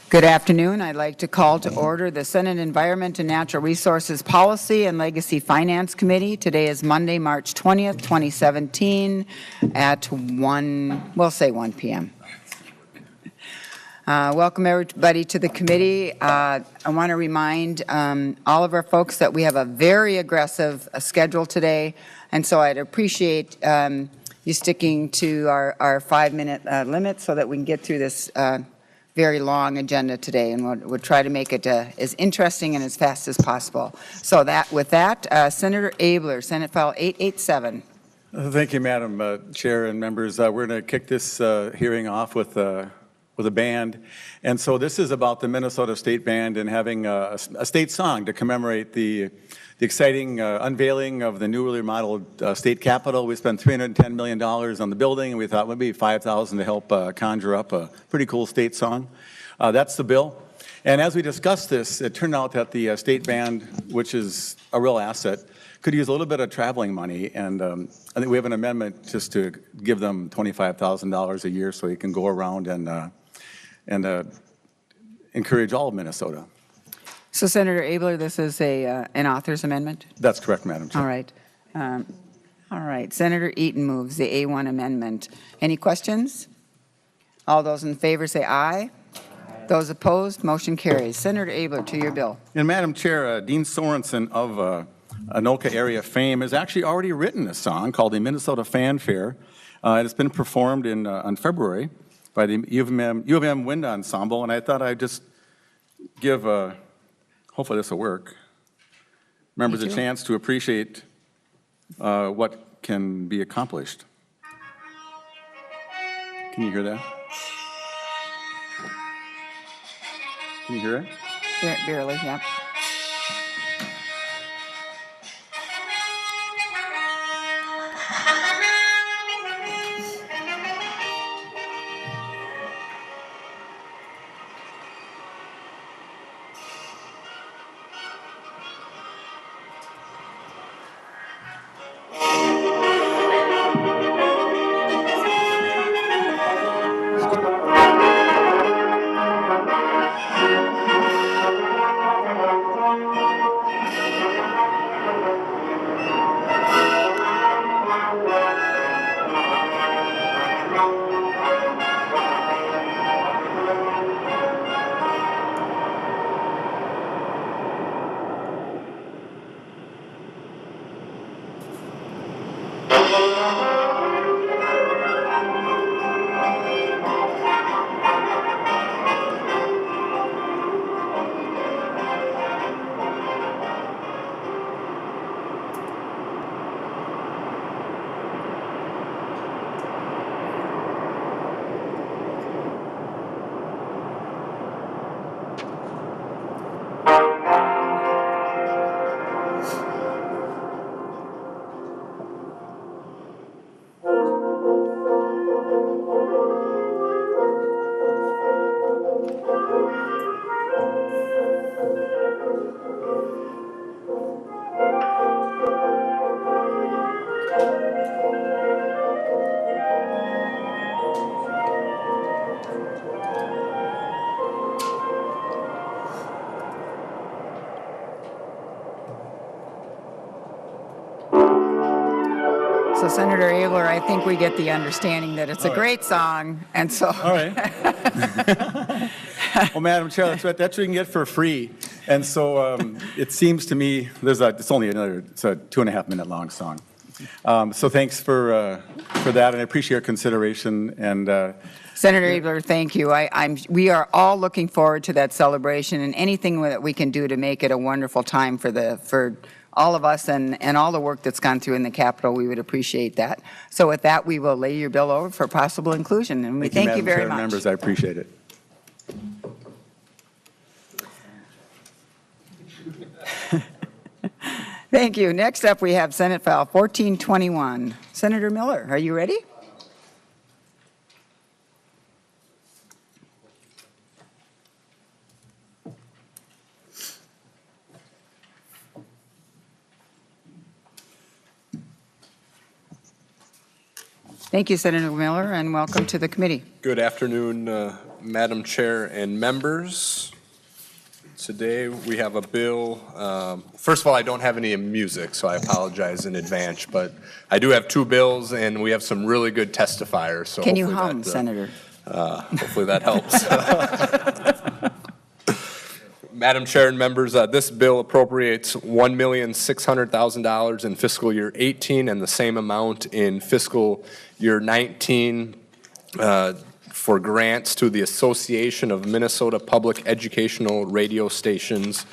Good afternoon. I'd like to call to order the Senate Environment and Natural Resources Policy and Legacy Finance Committee. Today is Monday, March 20th, 2017 at 1 p.m. Welcome everybody to the committee. I want to remind all of our folks that we have a very aggressive schedule today, and so I'd appreciate you sticking to our 5-minute limit so that we can get through this very long agenda today, and we'll try to make it as interesting and as fast as possible. So with that, Senator Abeler, Senate File 887. Thank you, Madam Chair and members. We're going to kick this hearing off with a band. And so this is about the Minnesota State Band and having a state song to commemorate the exciting unveiling of the newly remodeled state capitol. We spent $310 million on the building, and we thought maybe $5,000 to help conjure up a pretty cool state song. That's the bill. And as we discussed this, it turned out that the state band, which is a real asset, could use a little bit of traveling money. And I think we have an amendment just to give them $25,000 a year so you can go around and encourage all of Minnesota. So, Senator Abeler, this is an author's amendment? That's correct, Madam Chair. All right. All right. Senator Eaton moves the A1 amendment. Any questions? All those in favor say aye. Those opposed, motion carries. Senator Abeler, to your bill. And Madam Chair, Dean Sorensen of Anoka area fame has actually already written a song called the Minnesota Fanfare. It's been performed on February by the U of M Wind Ensemble, and I thought I'd just give hopefully this will work. Members a chance to appreciate what can be accomplished. Can you hear that? Can you hear it? Barely, yeah. So, Senator Abeler, I think we get the understanding that it's a great song, and so. All right. Well, Madam Chair, that's what you can get for free. And so it seems to me it's only it's a 2.5-minute long song. So thanks for that, and I appreciate your consideration. And Senator Abeler, thank you. We are all looking forward to that celebration, and anything that we can do to make it a wonderful time for all of us and all the work that's gone through in the Capitol, we would appreciate that. So with that, we will lay your bill over for possible inclusion, and we thank you very much. Members, I appreciate it. Thank you. Next up, we have Senate File 1421. Senator Miller, are you ready? Thank you, Senator Miller, and welcome to the committee. Good afternoon, Madam Chair and members. Today we have a bill. First of all, I don't have any music, so I apologize in advance, but I do have two bills, and we have some really good testifiers. So Can you hum, Senator? Hopefully that helps. Madam Chair and members, this bill appropriates $1,600,000 in fiscal year 18 and the same amount in fiscal year 19 for grants to the Association of Minnesota Public Educational Radio Stations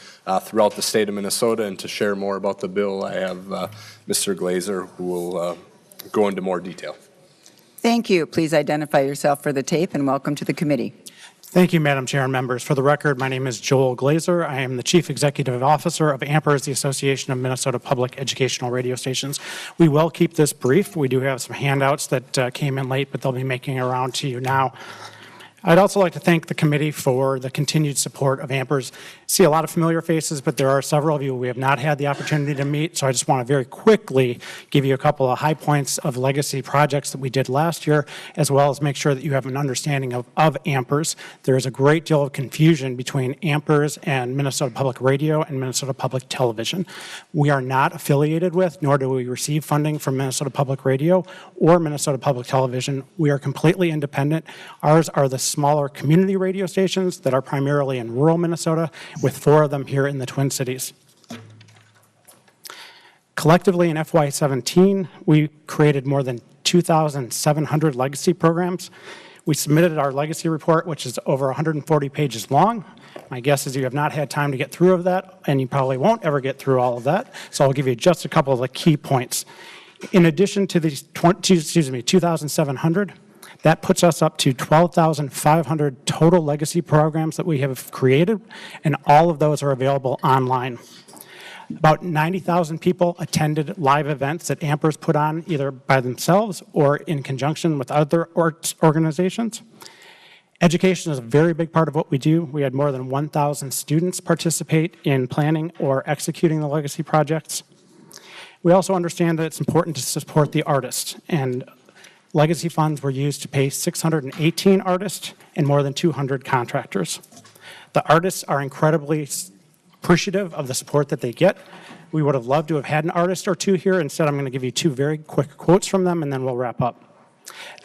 throughout the state of Minnesota. And to share more about the bill, I have Mr. Glazer, who will go into more detail. Thank you. Please identify yourself for the tape and welcome to the committee. Thank you, Madam Chair and members. For the record, my name is Joel Glazer. I am the Chief Executive Officer of AMPERS, the Association of Minnesota Public Educational Radio Stations. We will keep this brief. We do have some handouts that came in late, but they'll be making it around to you now. I'd also like to thank the committee for the continued support of AMPERS. See a lot of familiar faces, but there are several of you we have not had the opportunity to meet, so I just want to very quickly give you a couple of high points of legacy projects that we did last year, as well as make sure that you have an understanding of AMPERS. There is a great deal of confusion between AMPERS and Minnesota Public Radio and Minnesota Public Television. We are not affiliated with, nor do we receive funding from Minnesota Public Radio or Minnesota Public Television. We are completely independent. Ours are the smaller community radio stations that are primarily in rural Minnesota, with 4 of them here in the Twin Cities. Collectively in FY17, we created more than 2,700 legacy programs. We submitted our legacy report, which is over 140 pages long. My guess is you have not had time to get through of that, and you probably won't ever get through all of that. So I'll give you just a couple of the key points. In addition to these 2,700, that puts us up to 12,500 total legacy programs that we have created, and all of those are available online. About 90,000 people attended live events that AMPERS put on either by themselves or in conjunction with other arts organizations. Education is a very big part of what we do. We had more than 1,000 students participate in planning or executing the legacy projects. We also understand that it's important to support the artists, and legacy funds were used to pay 618 artists and more than 200 contractors. The artists are incredibly appreciative of the support that they get. We would have loved to have had an artist or two here. Instead, I'm going to give you 2 very quick quotes from them, and then we'll wrap up.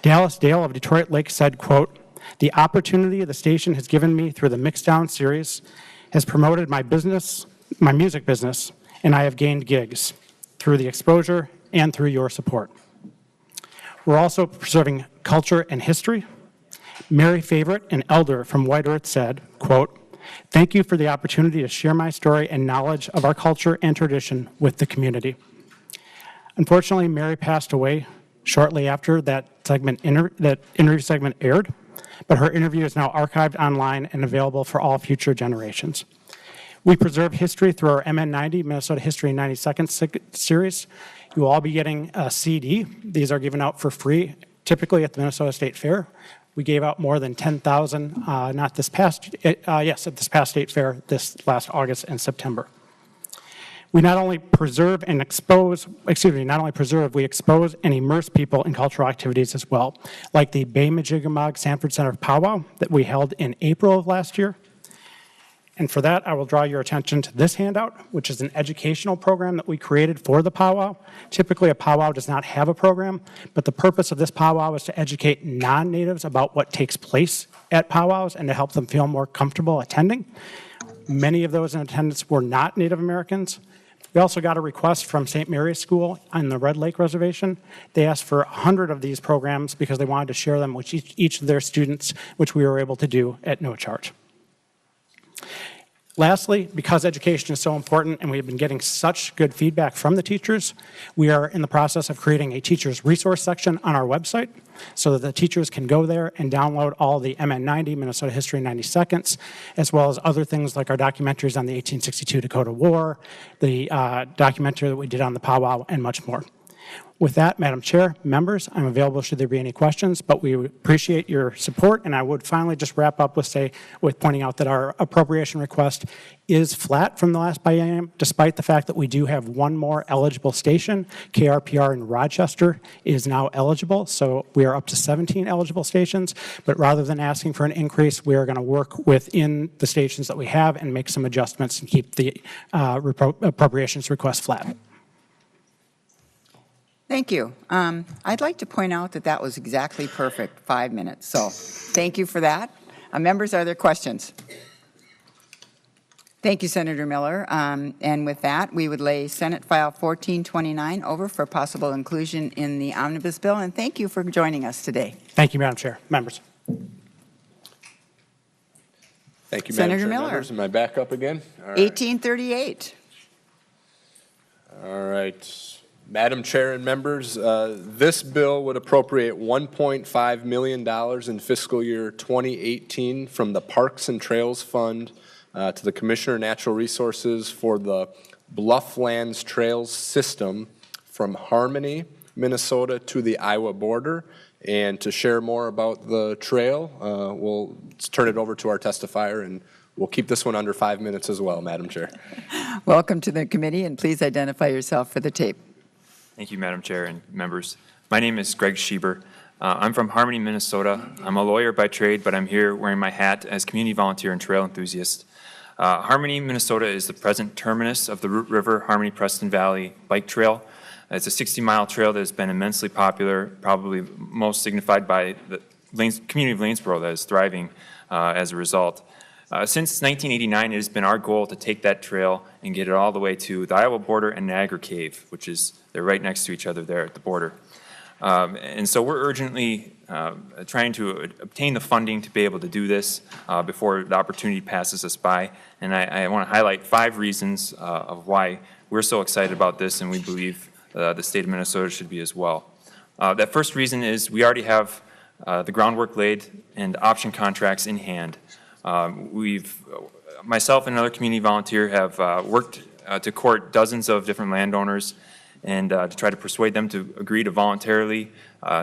Dallas Dale of Detroit Lake said, quote, "The opportunity the station has given me through the Mixdown series has promoted my music business, and I have gained gigs through the exposure and through your support." We're also preserving culture and history. Mary Favorite, an elder from White Earth, said, quote, "Thank you for the opportunity to share my story and knowledge of our culture and tradition with the community." Unfortunately, Mary passed away shortly after that interview segment aired, but her interview is now archived online and available for all future generations. We preserve history through our MN90, Minnesota History in 90 Seconds series. You will all be getting a CD. These are given out for free, typically at the Minnesota State Fair. We gave out more than 10,000, at this past State Fair this last August and September. We not only preserve and expose, we expose and immerse people in cultural activities as well, like the Bay Majiggamog Sanford Center Powwow that we held in April of last year. And for that, I will draw your attention to this handout, which is an educational program that we created for the powwow. Typically, a powwow does not have a program, but the purpose of this powwow is to educate non-natives about what takes place at powwows and to help them feel more comfortable attending. Many of those in attendance were not Native Americans. We also got a request from St. Mary's School on the Red Lake Reservation. They asked for 100 of these programs because they wanted to share them with each of their students, which we were able to do at no charge. Lastly, because education is so important and we've been getting such good feedback from the teachers, we are in the process of creating a teacher's resource section on our website so that the teachers can go there and download all the MN90, Minnesota History in 90 Seconds, as well as other things like our documentaries on the 1862 Dakota War, the documentary that we did on the powwow, and much more. With that, Madam Chair, members, I'm available should there be any questions, but we appreciate your support. And I would finally just wrap up with pointing out that our appropriation request is flat from the last biennium, despite the fact that we do have one more eligible station. KRPR in Rochester is now eligible, so we are up to 17 eligible stations. But rather than asking for an increase, we are going to work within the stations that we have and make some adjustments and keep the appropriations request flat. Thank you. I'd like to point out that that was exactly perfect, 5 minutes. So thank you for that. Members, are there questions? Thank you, Senator Miller. And with that, we would lay Senate File 1429 over for possible inclusion in the omnibus bill. And thank you for joining us today. Thank you, Madam Chair. Members. Thank you, Senator Madam Chair. Miller. Members, am I back up again? All right. 1838. All right. Madam Chair and members, this bill would appropriate $1.5 million in fiscal year 2018 from the Parks and Trails Fund to the Commissioner of Natural Resources for the Blufflands Trails System from Harmony, Minnesota to the Iowa border. And to share more about the trail, we'll turn it over to our testifier, and we'll keep this one under 5 minutes as well, Madam Chair. Welcome to the committee, and please identify yourself for the tape. Thank you, Madam Chair and members. My name is Greg Schieber. I'm from Harmony, Minnesota. I'm a lawyer by trade, but I'm here wearing my hat as community volunteer and trail enthusiast. Harmony, Minnesota is the present terminus of the Root River Harmony-Preston Valley Bike Trail. It's a 60-mile trail that has been immensely popular, probably most signified by the community of Lanesboro that is thriving as a result. Since 1989, it has been our goal to take that trail and get it all the way to the Iowa border and Niagara Cave, which is, they're right next to each other there at the border. And so we're urgently trying to obtain the funding to be able to do this before the opportunity passes us by. And I want to highlight 5 reasons of why we're so excited about this, and we believe the state of Minnesota should be as well. That first reason is we already have the groundwork laid and option contracts in hand. Myself and another community volunteer have worked to court dozens of different landowners and to try to persuade them to agree to voluntarily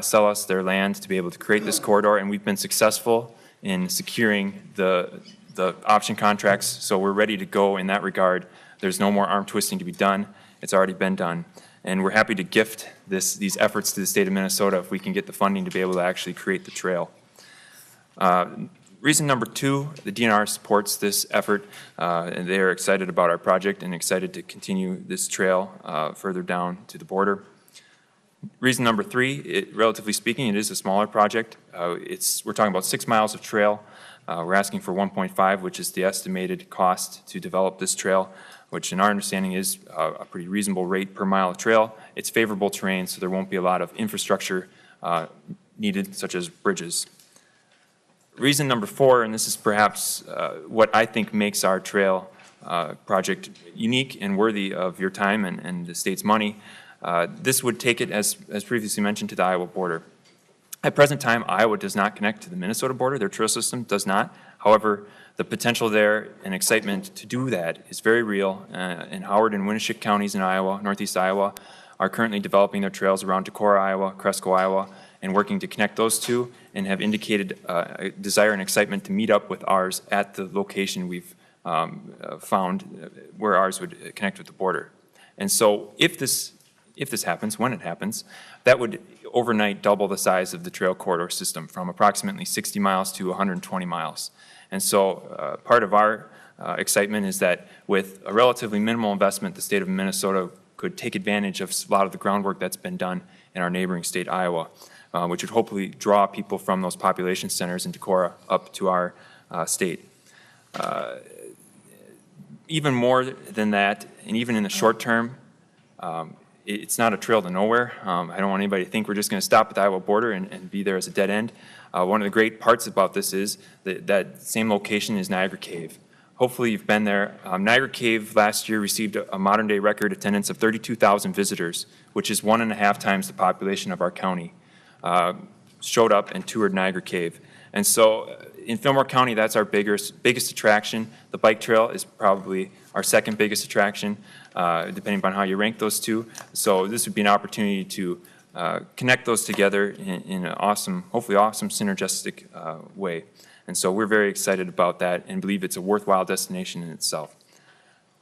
sell us their land to be able to create this corridor, and we've been successful in securing the option contracts, so we're ready to go in that regard. There's no more arm twisting to be done. It's already been done, and we're happy to gift these efforts to the state of Minnesota if we can get the funding to be able to actually create the trail. Reason number 2, the DNR supports this effort, and they are excited about our project and excited to continue this trail further down to the border. Reason number 3, relatively speaking, it is a smaller project. We're talking about 6 miles of trail. We're asking for 1.5, which is the estimated cost to develop this trail, which in our understanding is a pretty reasonable rate per mile of trail. It's favorable terrain, so there won't be a lot of infrastructure needed, such as bridges. Reason number 4, and this is perhaps what I think makes our trail project unique and worthy of your time and the state's money, this would take it, as previously mentioned, to the Iowa border. At present time, Iowa does not connect to the Minnesota border. Their trail system does not. However, the potential there and excitement to do that is very real. In Howard and Winneshiek counties in Iowa, northeast Iowa, are currently developing their trails around Decorah, Iowa, Cresco, Iowa, and working to connect those two, and have indicated a desire and excitement to meet up with ours at the location we've found where ours would connect with the border. And so if this happens, when it happens, that would overnight double the size of the trail corridor system from approximately 60 miles to 120 miles. And so part of our excitement is that with a relatively minimal investment, the state of Minnesota could take advantage of a lot of the groundwork that's been done in our neighboring state, Iowa, which would hopefully draw people from those population centers in Decorah up to our state. Even more than that, and even in the short term, it's not a trail to nowhere. I don't want anybody to think we're just going to stop at the Iowa border and be there as a dead end. One of the great parts about this is that same location is Niagara Cave. Hopefully you've been there. Niagara Cave last year received a modern day record attendance of 32,000 visitors, which is 1.5 times the population of our county. Showed up and toured Niagara Cave. And so in Fillmore County, that's our biggest attraction. The bike trail is probably our second biggest attraction, depending upon how you rank those two. So this would be an opportunity to connect those together in an awesome, hopefully awesome synergistic way. And so we're very excited about that and believe it's a worthwhile destination in itself.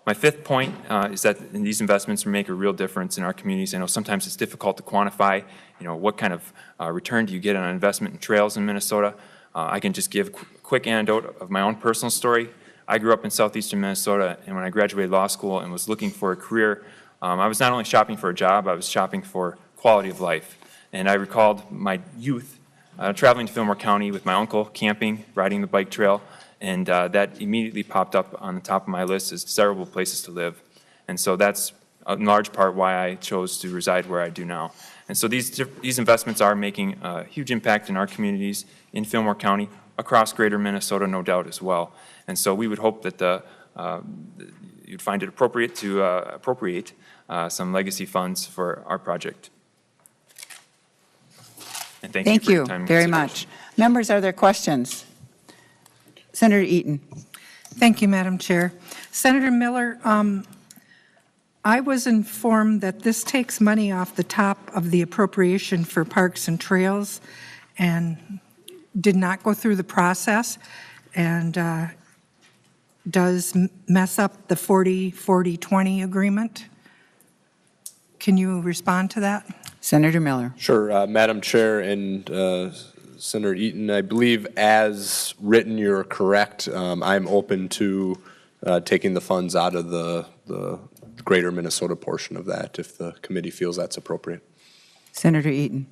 My fifth point is that these investments make a real difference in our communities. I know sometimes it's difficult to quantify, what kind of return do you get on an investment in trails in Minnesota. I can just give a quick anecdote of my own personal story. I grew up in southeastern Minnesota, and when I graduated law school and was looking for a career, I was not only shopping for a job, I was shopping for quality of life. And I recalled my youth traveling to Fillmore County with my uncle, camping, riding the bike trail, and that immediately popped up on the top of my list as desirable places to live. And so that's in large part why I chose to reside where I do now. And so these investments are making a huge impact in our communities in Fillmore County, across greater Minnesota, no doubt as well. And so we would hope that you'd find it appropriate to appropriate some legacy funds for our project. And thank you for your time and very consideration. much. Members, are there questions? Senator Eaton. Thank you, Madam Chair. Senator Miller, I was informed that this takes money off the top of the appropriation for parks and trails and did not go through the process and does mess up the 40-40-20 agreement. Can you respond to that? Senator Miller. Sure, Madam Chair and Senator Eaton, I believe as written, you're correct. I'm open to taking the funds out of the greater Minnesota portion of that if the committee feels that's appropriate. Senator Eaton.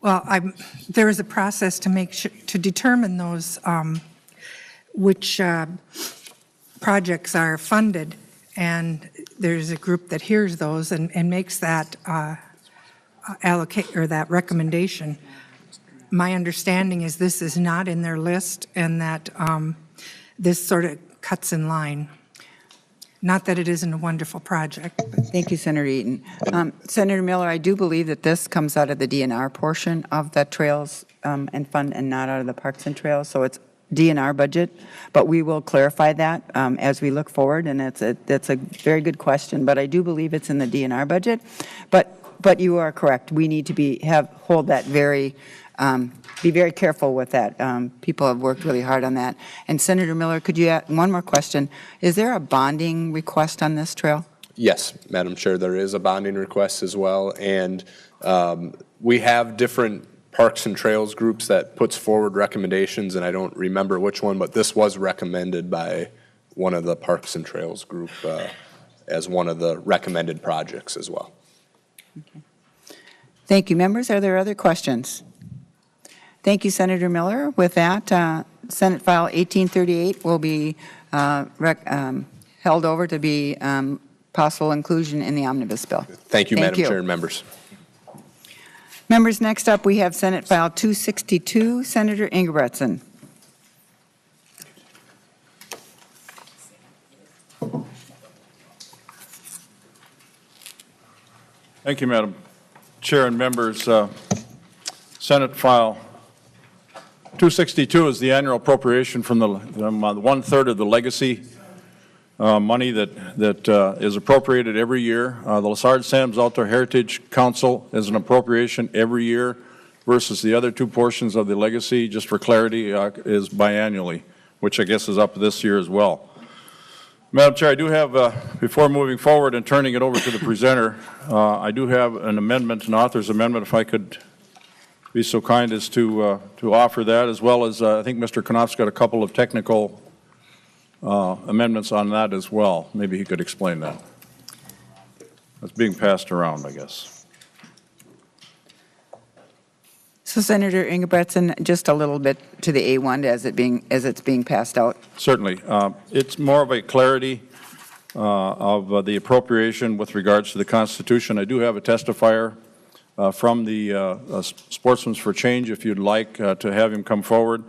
Well, there is a process to to determine those which projects are funded, and there's a group that hears those and makes that allocate or that recommendation. My understanding is this is not in their list, and that this sort of cuts in line. Not that it isn't a wonderful project. Thank you, Senator Eaton. Senator Miller, I do believe that this comes out of the DNR portion of the trails and fund and not out of the parks and trails, so it's DNR budget, but we will clarify that as we look forward, and that's a very good question, but I do believe it's in the DNR budget. But you are correct. We need to hold that very, be very careful with that. People have worked really hard on that. And Senator Miller, could you add one more question? Is there a bonding request on this trail? Yes, Madam Chair, there is a bonding request as well, and we have different parks and trails groups that puts forward recommendations, and I don't remember which one, but this was recommended by one of the parks and trails group as one of the recommended projects as well. Okay. Thank you. Members, are there other questions? Thank you, Senator Miller. With that, Senate File 1838 will be held over to be possible inclusion in the omnibus bill. Thank you, Madam Chair and members. Members, next up we have Senate File 262, Senator Ingebretson. Thank you, Madam Chair and members. Senate File 262 is the annual appropriation from the 1/3 of the legacy money that is appropriated every year. The Lessard-Sams Outdoor Heritage Council is an appropriation every year versus the other two portions of the legacy, just for clarity, is biannually, which I guess is up this year as well. Madam Chair, I do have, before moving forward and turning it over to the presenter, I do have an amendment, an author's amendment, if I could be so kind as to offer that, as well as I think Mr. Knopf's got a couple of technical amendments on that as well. Maybe he could explain that. That's being passed around, I guess. So Senator Ingebretson, just a little bit to the A1 as it's being passed out. Certainly. It's more of a clarity of the appropriation with regards to the Constitution. I do have a testifier from the Sportsmen's for Change, if you'd like to have him come forward.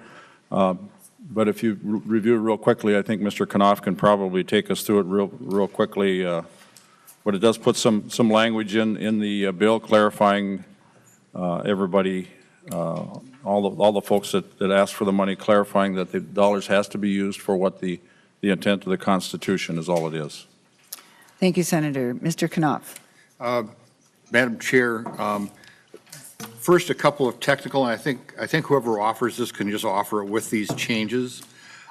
But if you review it real quickly, I think Mr. Knopf can probably take us through it real quickly. But it does put some language in the bill clarifying everybody all the folks that asked for the money, clarifying that the dollars has to be used for what the intent of the Constitution is all it is. Thank you, Senator. Mr. Knopf. Madam Chair, first, a couple of technical, and I think whoever offers this can just offer it with these changes.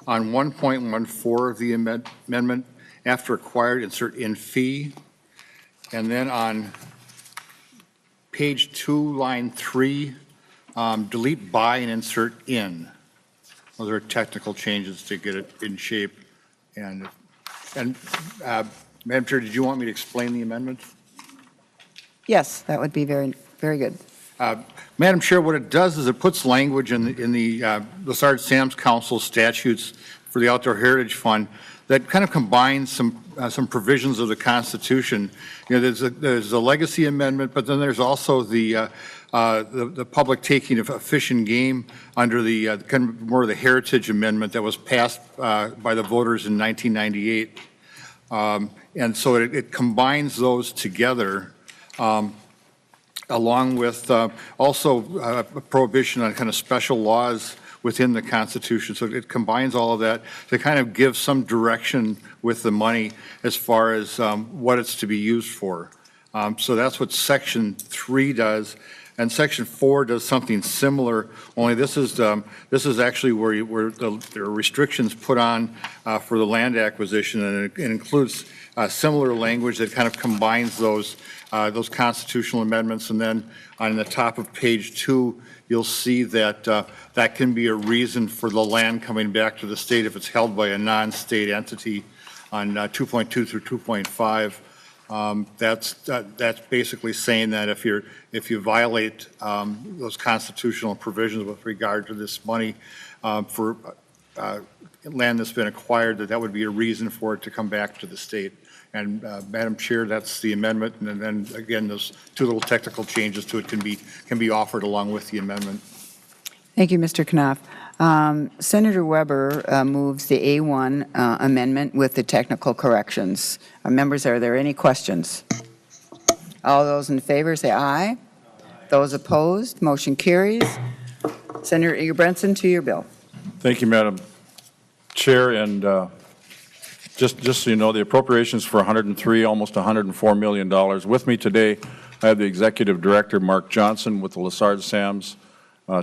On 1.14 of the amendment, after acquired, insert in fee. And then on page 2, line 3, delete by and insert in. Those are technical changes to get it in shape. And Madam Chair, did you want me to explain the amendment? Yes, that would be very, very good. Madam Chair, what it does is it puts language in the Lessard Sam's Council statutes for the Outdoor Heritage Fund that kind of combines some provisions of the Constitution. You know, there's a legacy amendment, but then there's also the public taking of fish and game under the kind of more of the Heritage Amendment that was passed by the voters in 1998. And so it combines those together. Along with also a prohibition on kind of special laws within the Constitution. So it combines all of that to kind of give some direction with the money as far as what it's to be used for. So that's what Section 3 does. And Section 4 does something similar, only this is actually where there are restrictions put on for the land acquisition, and it includes similar language that kind of combines those constitutional amendments. And then on the top of page 2, you'll see that that can be a reason for the land coming back to the state if it's held by a non-state entity on 2.2 through 2.5. That's basically saying that if you violate those constitutional provisions with regard to this money for land that's been acquired, that would be a reason for it to come back to the state. And Madam Chair, that's the amendment. And then again, those two little technical changes to it can be offered along with the amendment. Thank you, Mr. Knopf. Senator Weber moves the A1 amendment with the technical corrections. Members, are there any questions? All those in favor say aye. Those opposed, motion carries. Senator Ingebretson, to your bill. Thank you, Madam Chair. And just so you know, the appropriations for almost $104 million. With me today, I have the Executive Director, Mark Johnson, with the Lessard Sams,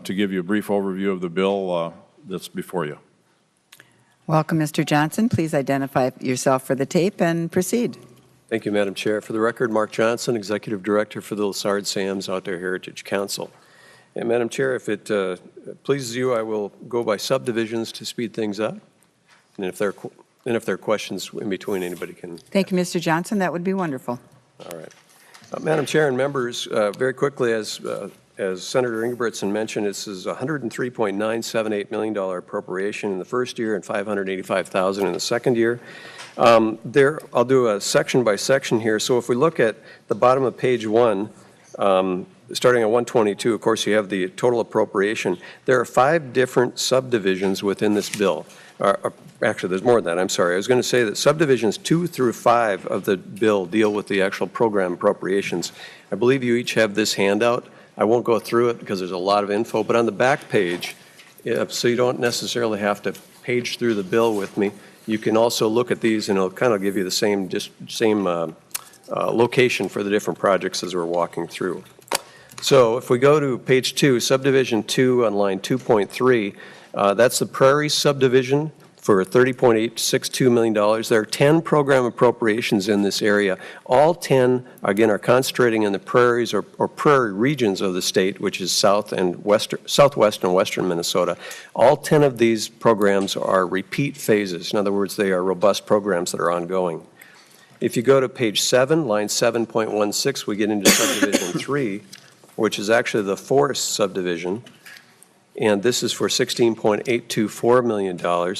to give you a brief overview of the bill that's before you. Welcome, Mr. Johnson. Please identify yourself for the tape and proceed. Thank you, Madam Chair. For the record, Mark Johnson, Executive Director for the Lessard Sams Outdoor Heritage Council. And Madam Chair, if it pleases you, I will go by subdivisions to speed things up. And if there are questions in between, anybody can. Thank you, Mr. Johnson. That would be wonderful. All right. Madam Chair and members, very quickly, as Senator Ingebretson mentioned, this is a $103.978 million appropriation in the first year and $585,000 in the second year. I'll do a section by section here. So if we look at the bottom of page 1, starting at 122, of course, you have the total appropriation. There are 5 different subdivisions within this bill. Actually, there's more than that. I'm sorry. I was going to say that subdivisions 2 through 5 of the bill deal with the actual program appropriations. I believe you each have this handout. I won't go through it because there's a lot of info, but on the back page, so you don't necessarily have to page through the bill with me, you can also look at these and it'll kind of give you the same location for the different projects as we're walking through. So if we go to page 2, subdivision 2 on line 2.3, that's the Prairie subdivision for $30.862 million. There are 10 program appropriations in this area. All 10, again, are concentrating in the prairies or prairie regions of the state, which is southwest and western Minnesota. All 10 of these programs are repeat phases. In other words, they are robust programs that are ongoing. If you go to page 7, line 7.16, we get into subdivision 3, which is actually the forest subdivision, and this is for $16.824 million.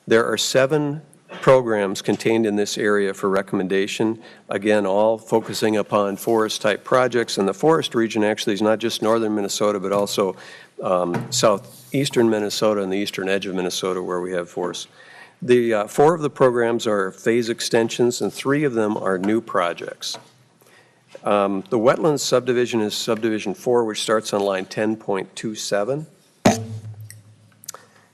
There are 7 programs contained in this area for recommendation, again, all focusing upon forest-type projects, and the forest region actually is not just northern Minnesota, but also southeastern Minnesota and the eastern edge of Minnesota where we have forests. The 4 of the programs are phase extensions, and 3 of them are new projects. The wetlands subdivision is subdivision 4, which starts on line 10.27.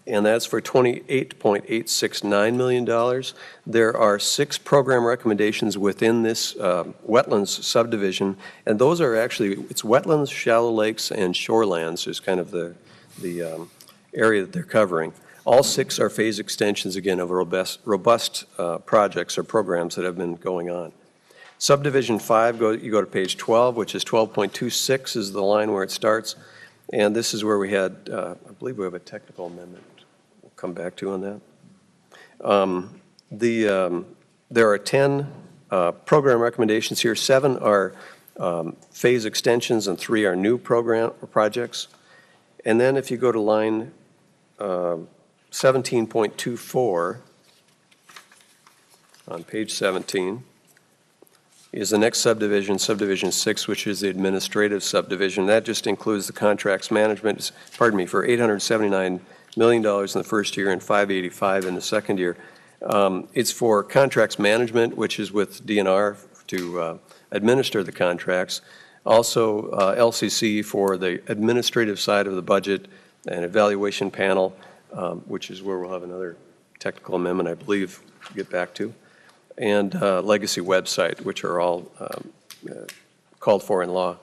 And that's for $28.869 million. There are 6 program recommendations within this wetlands subdivision, and those are actually, it's wetlands, shallow lakes, and shorelands is kind of the area that they're covering. All 6 are phase extensions, again, of robust projects or programs that have been going on. Subdivision 5, you go to page 12, which is 12.26 is the line where it starts. And this is where we had, I believe we have a technical amendment we'll come back to on that. There are 10 program recommendations here. 7 are phase extensions and 3 are new program or projects. And then if you go to line 17.24 on page 17, is the next subdivision, subdivision 6, which is the administrative subdivision. That just includes the contracts management, pardon me, for $879 million in the first year and $585 in the second year. It's for contracts management, which is with DNR to administer the contracts. Also, LCC for the administrative side of the budget, and evaluation panel, which is where we'll have another technical amendment, I believe, to get back to, and legacy website, which are all called for in law.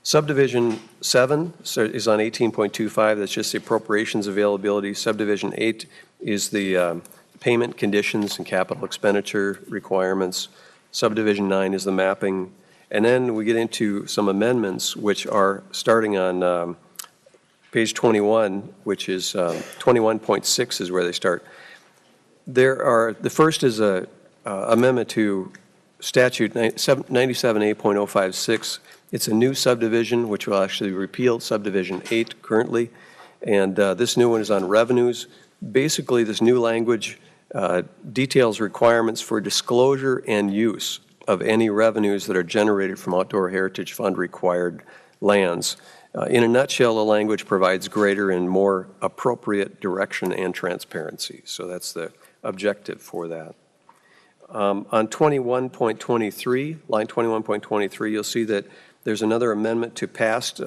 Subdivision 7 is on 18.25. That's just the appropriations availability. Subdivision 8 is the payment conditions and capital expenditure requirements. Subdivision 9 is the mapping. And then we get into some amendments, which are starting on page 21, which is 21.6 is where they start. The first is a amendment to statute 97A.056. It's a new subdivision, which will actually repeal subdivision 8 currently. And this new one is on revenues. Basically, this new language details requirements for disclosure and use of any revenues that are generated from Outdoor Heritage Fund required lands. In a nutshell, the language provides greater and more appropriate direction and transparency. So that's the objective for that. On 21.23, line 21.23, you'll see that there's another amendment to past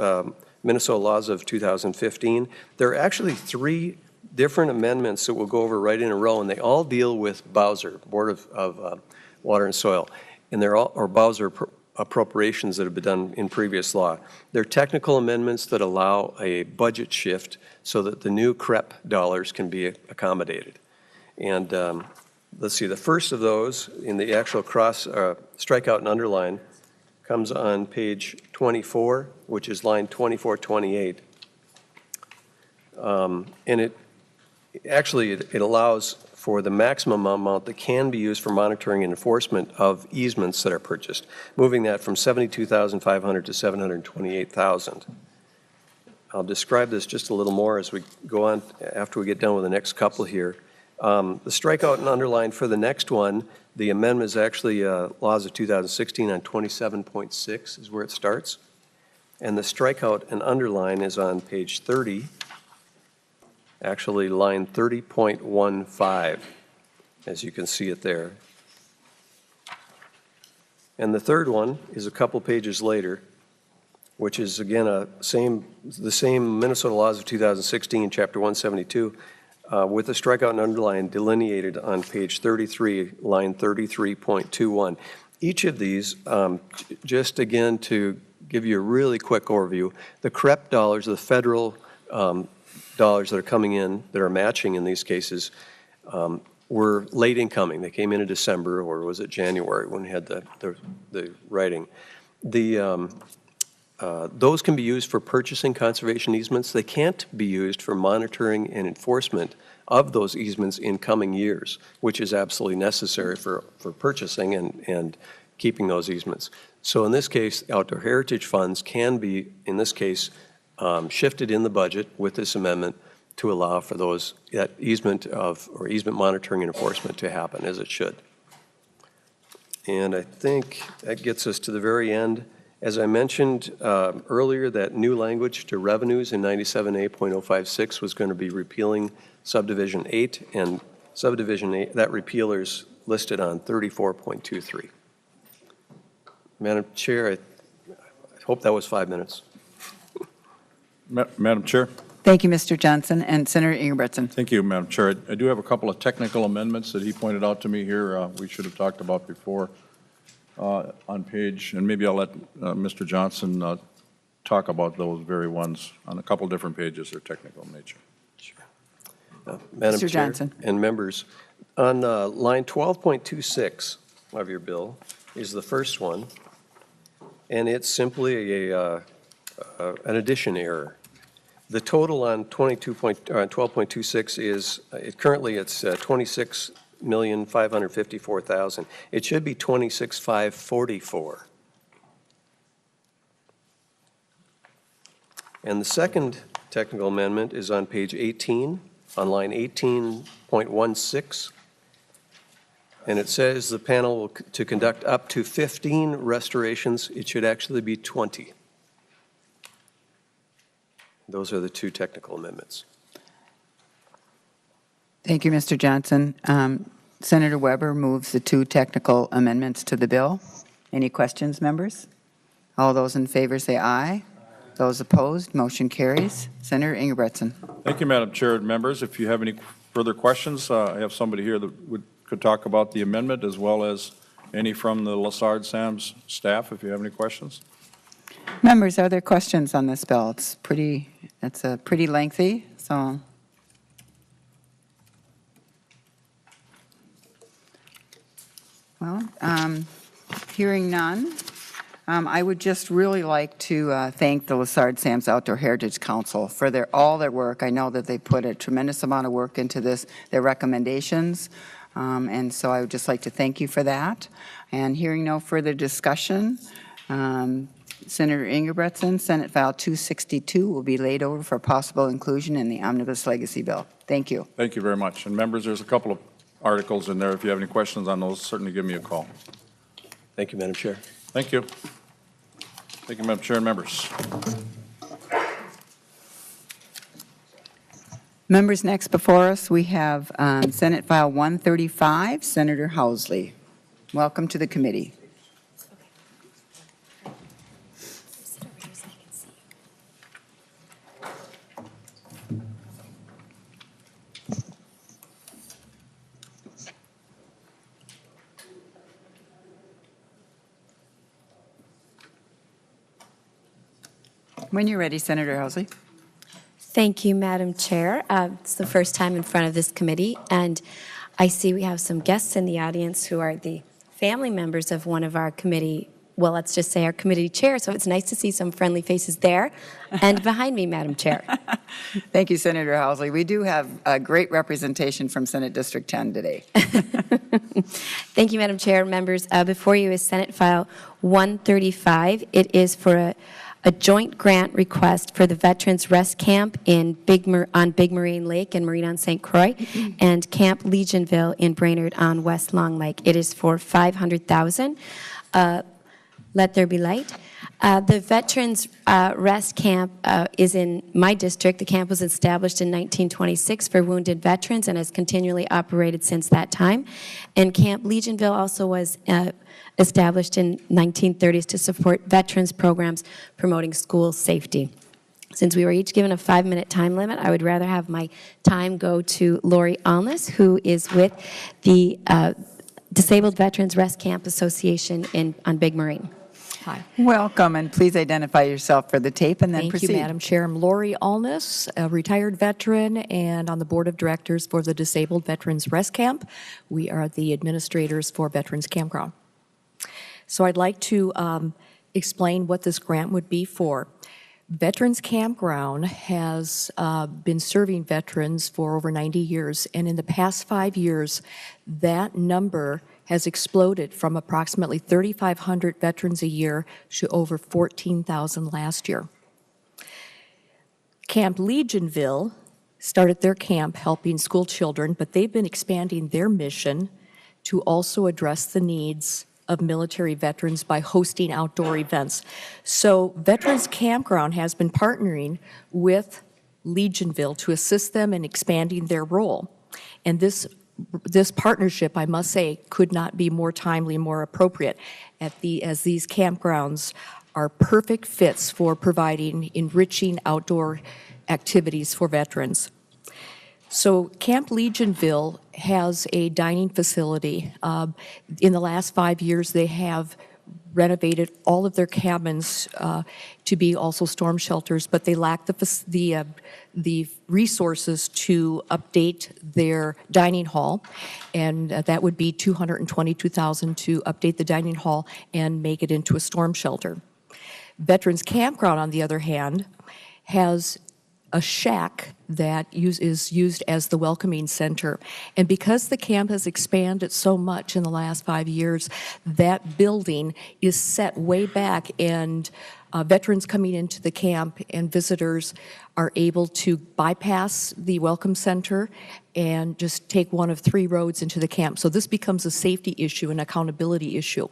Minnesota laws of 2015. There are actually 3 different amendments that we'll go over right in a row, and they all deal with Bowser, Board of Water and Soil, and they're all, or Bowser appropriations that have been done in previous law. They're technical amendments that allow a budget shift so that the new CREP dollars can be accommodated. And let's see, the first of those in the actual strikeout and underline comes on page 24, which is line 2428. And it allows for the maximum amount that can be used for monitoring and enforcement of easements that are purchased, moving that from $72,500 to $728,000. I'll describe this just a little more as we go on after we get done with the next couple here. The strikeout and underline for the next one, the amendment is actually laws of 2016 on 27.6 is where it starts. And the strikeout and underline is on page 30, actually line 30.15, as you can see it there. And the third one is a couple pages later, which is again the same Minnesota laws of 2016, chapter 172, with the strikeout and underline delineated on page 33, line 33.21. Each of these, just again to give you a really quick overview, the CREP dollars, the federal dollars that are coming in, that are matching in these cases, were late in coming. They came in December, or was it January when we had the writing. Those can be used for purchasing conservation easements. They can't be used for monitoring and enforcement of those easements in coming years, which is absolutely necessary for purchasing and keeping those easements. So in this case, outdoor heritage funds can be, in this case, shifted in the budget with this amendment to allow for that easement monitoring and enforcement to happen as it should. And I think that gets us to the very end. As I mentioned earlier, that new language to revenues in 97A.056 was going to be repealing subdivision 8, and subdivision 8, that repealer is listed on 34.23. Madam Chair, I hope that was 5 minutes. Madam Chair? Thank you, Mr. Johnson, and Senator Ingebrigtsen. Thank you, Madam Chair. I do have a couple of technical amendments that he pointed out to me here we should have talked about before on page, and maybe I'll let Mr. Johnson talk about those very ones on a couple different pages. They're technical in nature. Madam Mr. Chair Johnson. and members, on line 12.26 of your bill is the first one, and it's simply an addition error. The total on 12.26 is, currently it's 26,554,000. It should be 26,544. And the second technical amendment is on page 18, on line 18.16. And it says the panel will to conduct up to 15 restorations. It should actually be 20. Those are the two technical amendments. Thank you, Mr. Johnson. Senator Weber moves the two technical amendments to the bill. Any questions, members? All those in favor say aye. Those opposed, motion carries. Senator Ingebrigtsen. Thank you, Madam Chair and members. If you have any further questions, I have somebody here that could talk about the amendment as well as any from the Lessard Sams staff, if you have any questions. Members, are there questions on this bill? It's pretty lengthy, so. Well, hearing none, I would just really like to thank the Lessard Sams Outdoor Heritage Council for all their work. I know that they put a tremendous amount of work into this, their recommendations, and so I would just like to thank you for that. And hearing no further discussion, Senator Ingebrigtsen, Senate File 262 will be laid over for possible inclusion in the Omnibus Legacy Bill. Thank you. Thank you very much. And members, there's a couple of articles in there. If you have any questions on those, certainly give me a call. Thank you, Madam Chair. Thank you. Thank you, Madam Chair and members. Members, next before us, we have Senate File 135, Senator Housley. Welcome to the committee. When you're ready, Senator Housley. Thank you, Madam Chair. It's the first time in front of this committee, and I see we have some guests in the audience who are the family members of one of our committee, well, let's just say our committee chair, so it's nice to see some friendly faces there and behind me, Madam Chair. Thank you, Senator Housley. We do have a great representation from Senate District 10 today. Thank you, Madam Chair. Members, before you is Senate File 135. It is for a joint grant request for the Veterans Rest Camp on Big Marine Lake and Marine on St. Croix, and Camp Legionville in Brainerd on West Long Lake. It is for $500,000. Let there be light. The Veterans Rest Camp is in my district. The camp was established in 1926 for wounded veterans and has continually operated since that time. And Camp Legionville also was established in 1930s to support veterans programs promoting school safety. Since we were each given a 5-minute time limit, I would rather have my time go to Lori Alness, who is with the Disabled Veterans Rest Camp Association on Big Marine. Hi. Welcome, and please identify yourself for the tape and then Thank proceed. you, Madam Chair. I'm Lori Alness, a retired veteran and on the board of directors for the Disabled Veterans Rest Camp. We are the administrators for Veterans Campground. So I'd like to explain what this grant would be for. Veterans Campground has been serving veterans for over 90 years, and in the past 5 years, that number has exploded from approximately 3,500 veterans a year to over 14,000 last year. Camp Legionville started their camp helping school children, but they've been expanding their mission to also address the needs of military veterans by hosting outdoor events. So Veterans Campground has been partnering with Legionville to assist them in expanding their role. And this this partnership, I must say, could not be more timely, more appropriate as these campgrounds are perfect fits for providing enriching outdoor activities for veterans. So Camp Legionville has a dining facility. In the last 5 years, they have renovated all of their cabins to be also storm shelters, but they lack the resources to update their dining hall, and that would be $222,000 to update the dining hall and make it into a storm shelter. Veterans Campground, on the other hand, has a shack that is used as the welcoming center. And because the camp has expanded so much in the last 5 years, that building is set way back, and veterans coming into the camp and visitors are able to bypass the welcome center and just take one of 3 roads into the camp. So this becomes a safety issue, an accountability issue.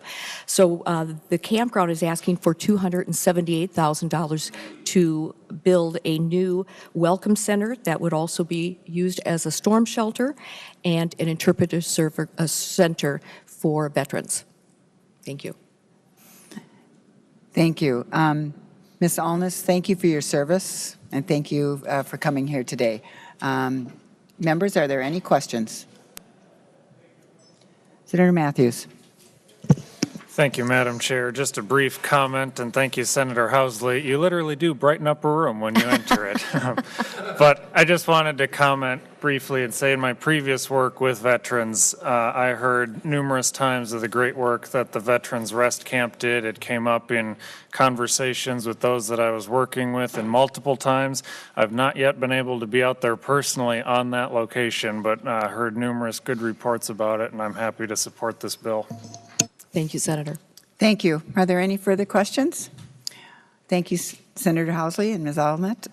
So the campground is asking for $278,000 to build a new welcome center that would also be used as a storm shelter and an interpretive center for veterans. Thank you. Thank you. Ms. Alness, thank you for your service, and thank you for coming here today. Members, are there any questions? Senator Matthews. Thank you, Madam Chair. Just a brief comment, and thank you, Senator Housley. You literally do brighten up a room when you enter it. But I just wanted to comment briefly and say in my previous work with veterans, I heard numerous times of the great work that the Veterans Rest Camp did. It came up in conversations with those that I was working with, and multiple times. I've not yet been able to be out there personally on that location, but heard numerous good reports about it, and I'm happy to support this bill. Thank you, Senator. Thank you. Are there any further questions? Thank you, Senator Housley and Ms. Alnett.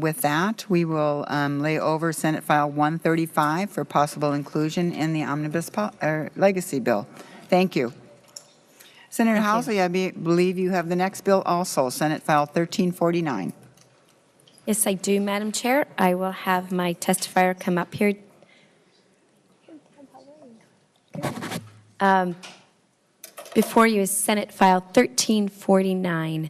With that, we will lay over Senate File 135 for possible inclusion in the Omnibus Legacy Bill. Thank you. Senator Housley, I believe you have the next bill also, Senate File 1349. Yes, I do, Madam Chair. I will have my testifier come up here. Before you is Senate File 1349.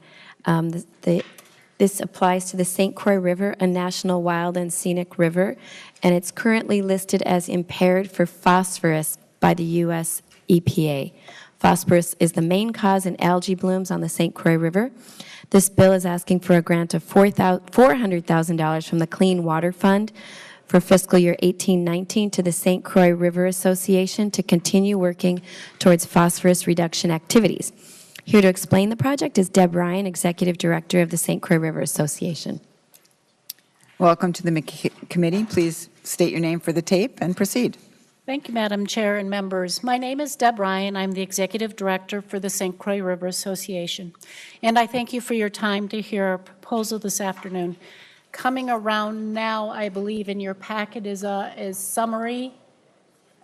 This applies to the St. Croix River, a national wild and scenic river, and it's currently listed as impaired for phosphorus by the U.S. EPA. Phosphorus is the main cause in algae blooms on the St. Croix River. This bill is asking for a grant of $400,000 from the Clean Water Fund for fiscal year 18-19 to the St. Croix River Association to continue working towards phosphorus reduction activities. Here to explain the project is Deb Ryan, Executive Director of the St. Croix River Association. Welcome to the committee. Please state your name for the tape and proceed. Thank you, Madam Chair and members. My name is Deb Ryan. I'm the Executive Director for the St. Croix River Association. And I thank you for your time to hear our proposal this afternoon. Coming around now, I believe in your packet is a summary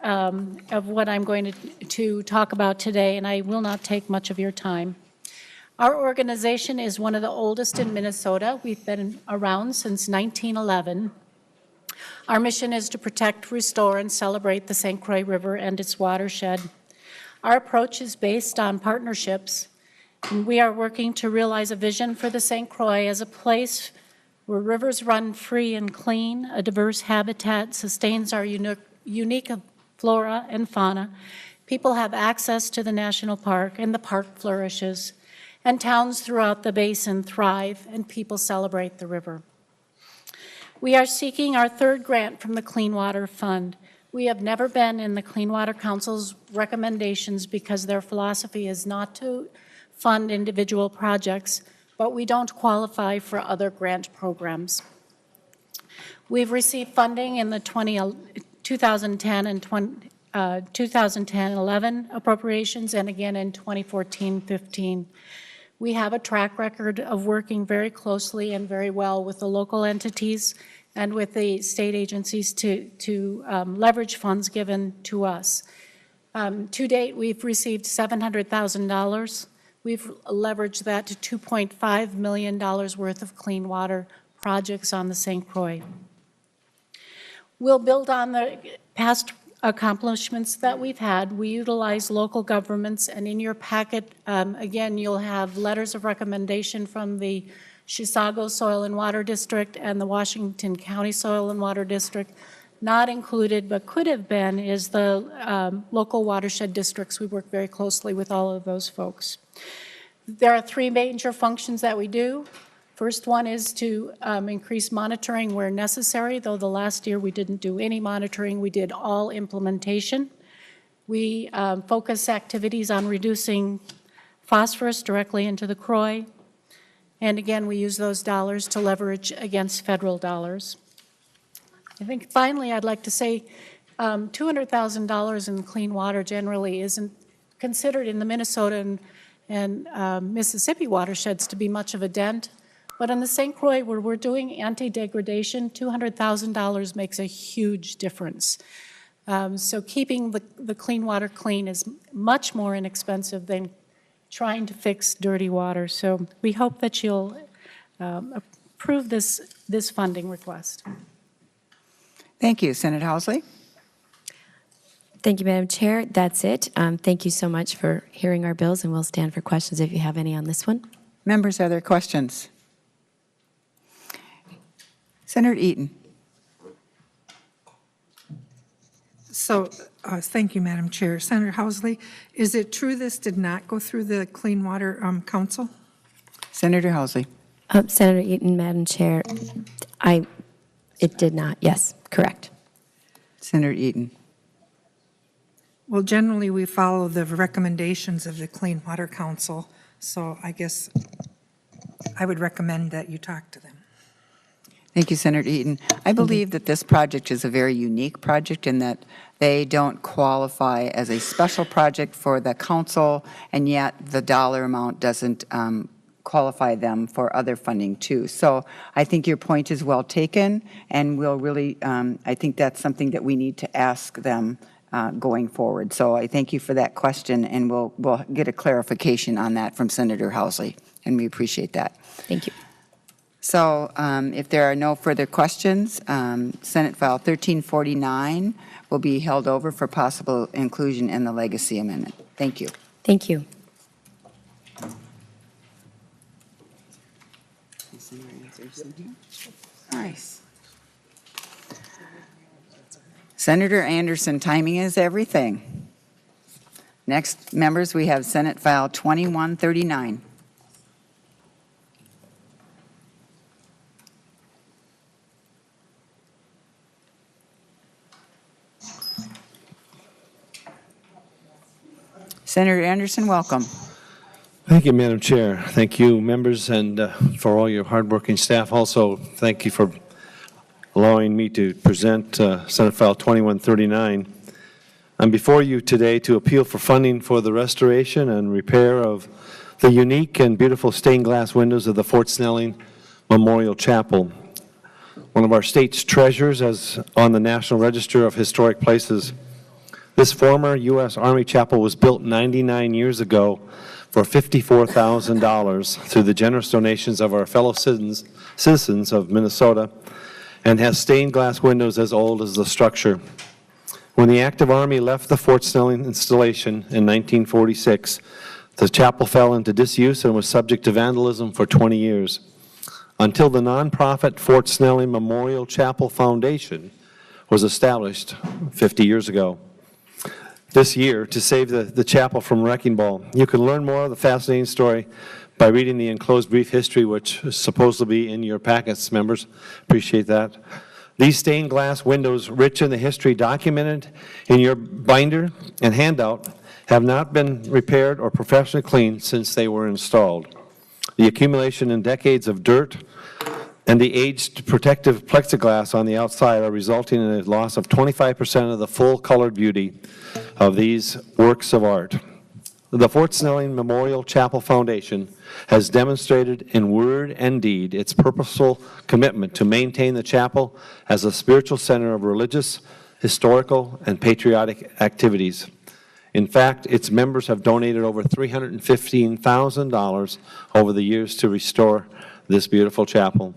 of what I'm going to talk about today, and I will not take much of your time. Our organization is one of the oldest in Minnesota. We've been around since 1911. Our mission is to protect, restore, and celebrate the St. Croix River and its watershed. Our approach is based on partnerships, and we are working to realize a vision for the St. Croix as a place where rivers run free and clean, a diverse habitat sustains our unique flora and fauna, people have access to the national park, and the park flourishes, and towns throughout the basin thrive, and people celebrate the river. We are seeking our 3rd grant from the Clean Water Fund. We have never been in the Clean Water Council's recommendations because their philosophy is not to fund individual projects, but we don't qualify for other grant programs. We've received funding in the 2010 and 2010-11 appropriations, and again in 2014-15. We have a track record of working very closely and very well with the local entities and with the state agencies to leverage funds given to us. To date, we've received $700,000. We've leveraged that to $2.5 million worth of clean water projects on the St. Croix. We'll build on the past accomplishments that we've had. We utilize local governments, and in your packet, again, you'll have letters of recommendation from the Chisago Soil and Water District and the Washington County Soil and Water District. Not included, but could have been, is the local watershed districts. We work very closely with all of those folks. There are three major functions that we do. First one is to increase monitoring where necessary, though the last year we didn't do any monitoring, we did all implementation. We focus activities on reducing phosphorus directly into the Croy. And again, we use those dollars to leverage against federal dollars. I think finally I'd like to say $200,000 in clean water generally isn't considered in the Minnesota and Mississippi watersheds to be much of a dent. But in the St. Croix, where we're doing anti-degradation, $200,000 makes a huge difference. So keeping the clean water clean is much more inexpensive than trying to fix dirty water. So we hope that you'll approve this funding request. Thank you. Senator Housley? Thank you, Madam Chair. That's it. Thank you so much for hearing our bills, and we'll stand for questions if you have any on this one. Members, are there questions? Senator Eaton. So, thank you, Madam Chair. Senator Housley, is it true this did not go through the Clean Water Council? Senator Housley. Senator Eaton, Madam Chair, it did not. Yes, correct. Senator Eaton. Well, generally, we follow the recommendations of the Clean Water Council, so I guess I would recommend that you talk to them. Thank you, Senator Eaton. I believe that this project is a very unique project in that they don't qualify as a special project for the council, and yet the dollar amount doesn't qualify them for other funding too. So I think your point is well taken, and we'll really, I think that's something that we need to ask them going forward. So I thank you for that question, and we'll get a clarification on that from Senator Housley, and we appreciate that. Thank you. So if there are no further questions, Senate File 1349 will be held over for possible inclusion in the legacy amendment. Thank you. Thank you. Nice. Senator Anderson, timing is everything. Next, members, we have Senate File 2139. Senator Anderson, welcome. Thank you, Madam Chair. Thank you, members, and for all your hardworking staff. Also, thank you for allowing me to present Senate File 2139. I'm before you today to appeal for funding for the restoration and repair of the unique and beautiful stained glass windows of the Fort Snelling Memorial Chapel, one of our state's treasures as on the National Register of Historic Places. This former U.S. Army chapel was built 99 years ago for $54,000 through the generous donations of our fellow citizens of Minnesota, and has stained glass windows as old as the structure. When the active Army left the Fort Snelling installation in 1946, the chapel fell into disuse and was subject to vandalism for 20 years, until the nonprofit Fort Snelling Memorial Chapel Foundation was established 50 years ago. This year to save the chapel from wrecking ball. You can learn more of the fascinating story by reading the enclosed brief history, which is supposed to be in your packets, members. Appreciate that. These stained glass windows, rich in the history documented in your binder and handout, have not been repaired or professionally cleaned since they were installed. The accumulation in decades of dirt and the aged protective plexiglass on the outside are resulting in a loss of 25% of the full colored beauty of these works of art. The Fort Snelling Memorial Chapel Foundation has demonstrated in word and deed its purposeful commitment to maintain the chapel as a spiritual center of religious, historical, and patriotic activities. In fact, its members have donated over $315,000 over the years to restore this beautiful chapel.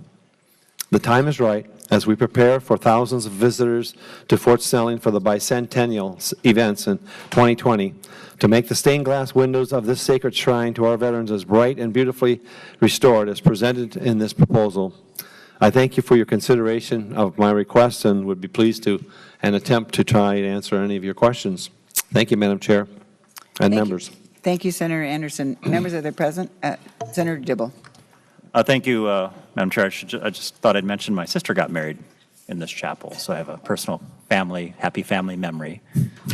The time is right as we prepare for thousands of visitors to Fort Snelling for the bicentennial events in 2020 to make the stained glass windows of this sacred shrine to our veterans as bright and beautifully restored as presented in this proposal. I thank you for your consideration of my request and would be pleased to and attempt to try and answer any of your questions. Thank you, Madam Chair and members. Thank you, Senator Anderson. Members, are there present? Senator Dibble. Thank you, Madam Chair. I just thought I'd mention my sister got married in this chapel, so I have a personal happy family memory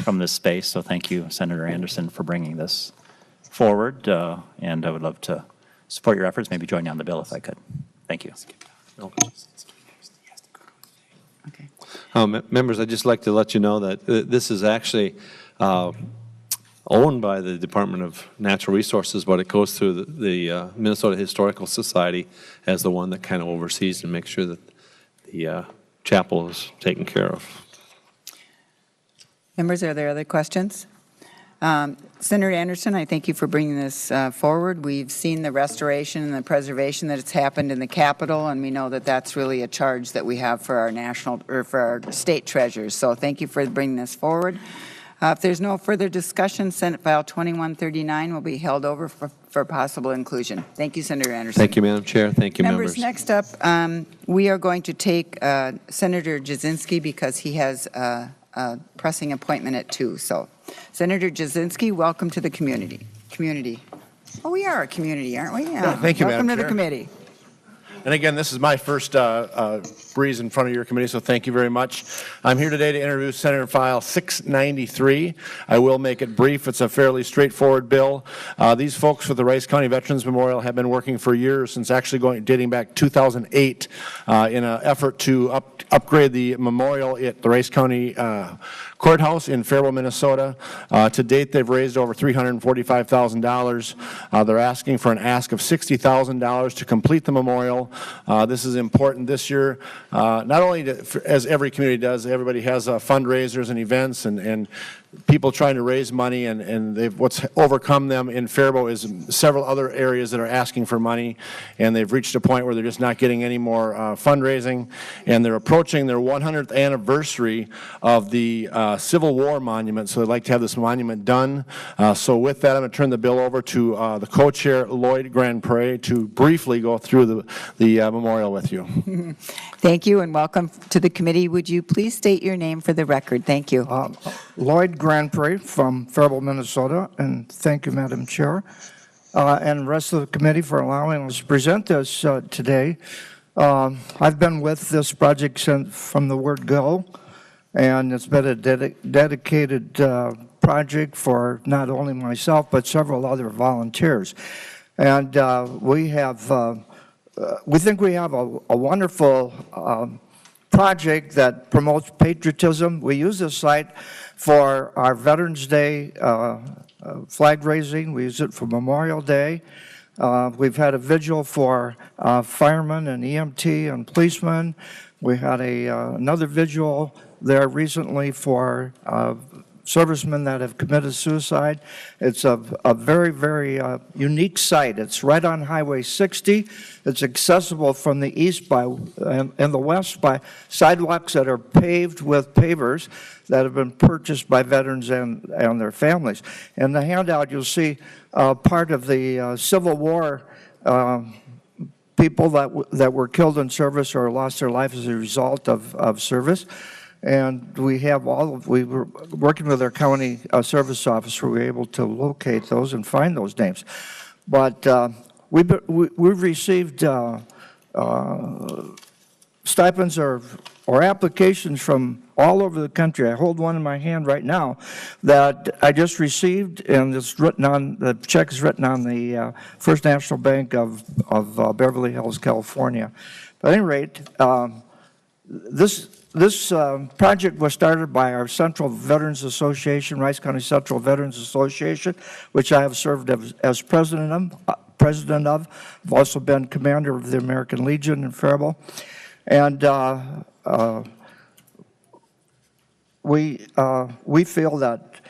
from this space. So thank you, Senator Anderson, for bringing this forward, and I would love to support your efforts, maybe join you on the bill if I could. Thank you. Members, I'd just like to let you know that this is actually owned by the Department of Natural Resources, but it goes through the Minnesota Historical Society as the one that kind of oversees and makes sure that the chapel is taken care of. Members, are there other questions? Senator Anderson, I thank you for bringing this forward. We've seen the restoration and the preservation that has happened in the Capitol, and we know that that's really a charge that we have for our national or for our state treasures. So thank you for bringing this forward. If there's no further discussion, Senate File 2139 will be held over for possible inclusion. Thank you, Senator Anderson. Thank you, Madam Chair. Thank you, members. Next up, we are going to take Senator Jasinski because he has a pressing appointment at 2. So, Senator Jasinski, welcome to the community. Oh, we are a community, aren't we? Yeah, thank you, Welcome Madam to the Chair. committee. And again, this is my first breeze in front of your committee, so thank you very much. I'm here today to introduce Senate File 693. I will make it brief. It's a fairly straightforward bill. These folks with the Rice County Veterans Memorial have been working for years, since actually dating back 2008, in an effort to upgrade the memorial at the Rice County Courthouse in Faribault, Minnesota. To date, they've raised over $345,000. They're asking for an ask of $60,000 to complete the memorial. This is important this year, not only as every community does, everybody has fundraisers and events and people trying to raise money, and what's overcome them in Faribault is several other areas that are asking for money, and they've reached a point where they're just not getting any more fundraising, and they're approaching their 100th anniversary of the Civil War monument, so they'd like to have this monument done. So with that, I'm going to turn the bill over to the co-chair, Lloyd Grandpré, to briefly go through the memorial with you. Thank you and welcome to the committee. Would you please state your name for the record? Thank you. Lloyd Grandpré from Faribault, Minnesota, and thank you, Madam Chair, and the rest of the committee for allowing us to present this today. I've been with this project from the word go, and it's been a dedicated project for not only myself but several other volunteers. And we think we have a wonderful project that promotes patriotism. We use this site for our Veterans Day flag raising. We use it for Memorial Day. We've had a vigil for firemen and EMT and policemen. We had another vigil there recently for servicemen that have committed suicide. It's a very, very unique site. It's right on Highway 60. It's accessible from the east and the west by sidewalks that are paved with pavers that have been purchased by veterans and their families. In the handout, you'll see part of the Civil War people that were killed in service or lost their life as a result of service. And we were working with our county service office, we were able to locate those and find those names. But we've received stipends or applications from all over the country. I hold one in my hand right now that I just received, and it's written on, the check is written on the First National Bank of Beverly Hills, California. But at any rate, this project was started by our Central Veterans Association, Rice County Central Veterans Association, which I have served as president of. I've also been commander of the American Legion in Faribault. And we feel that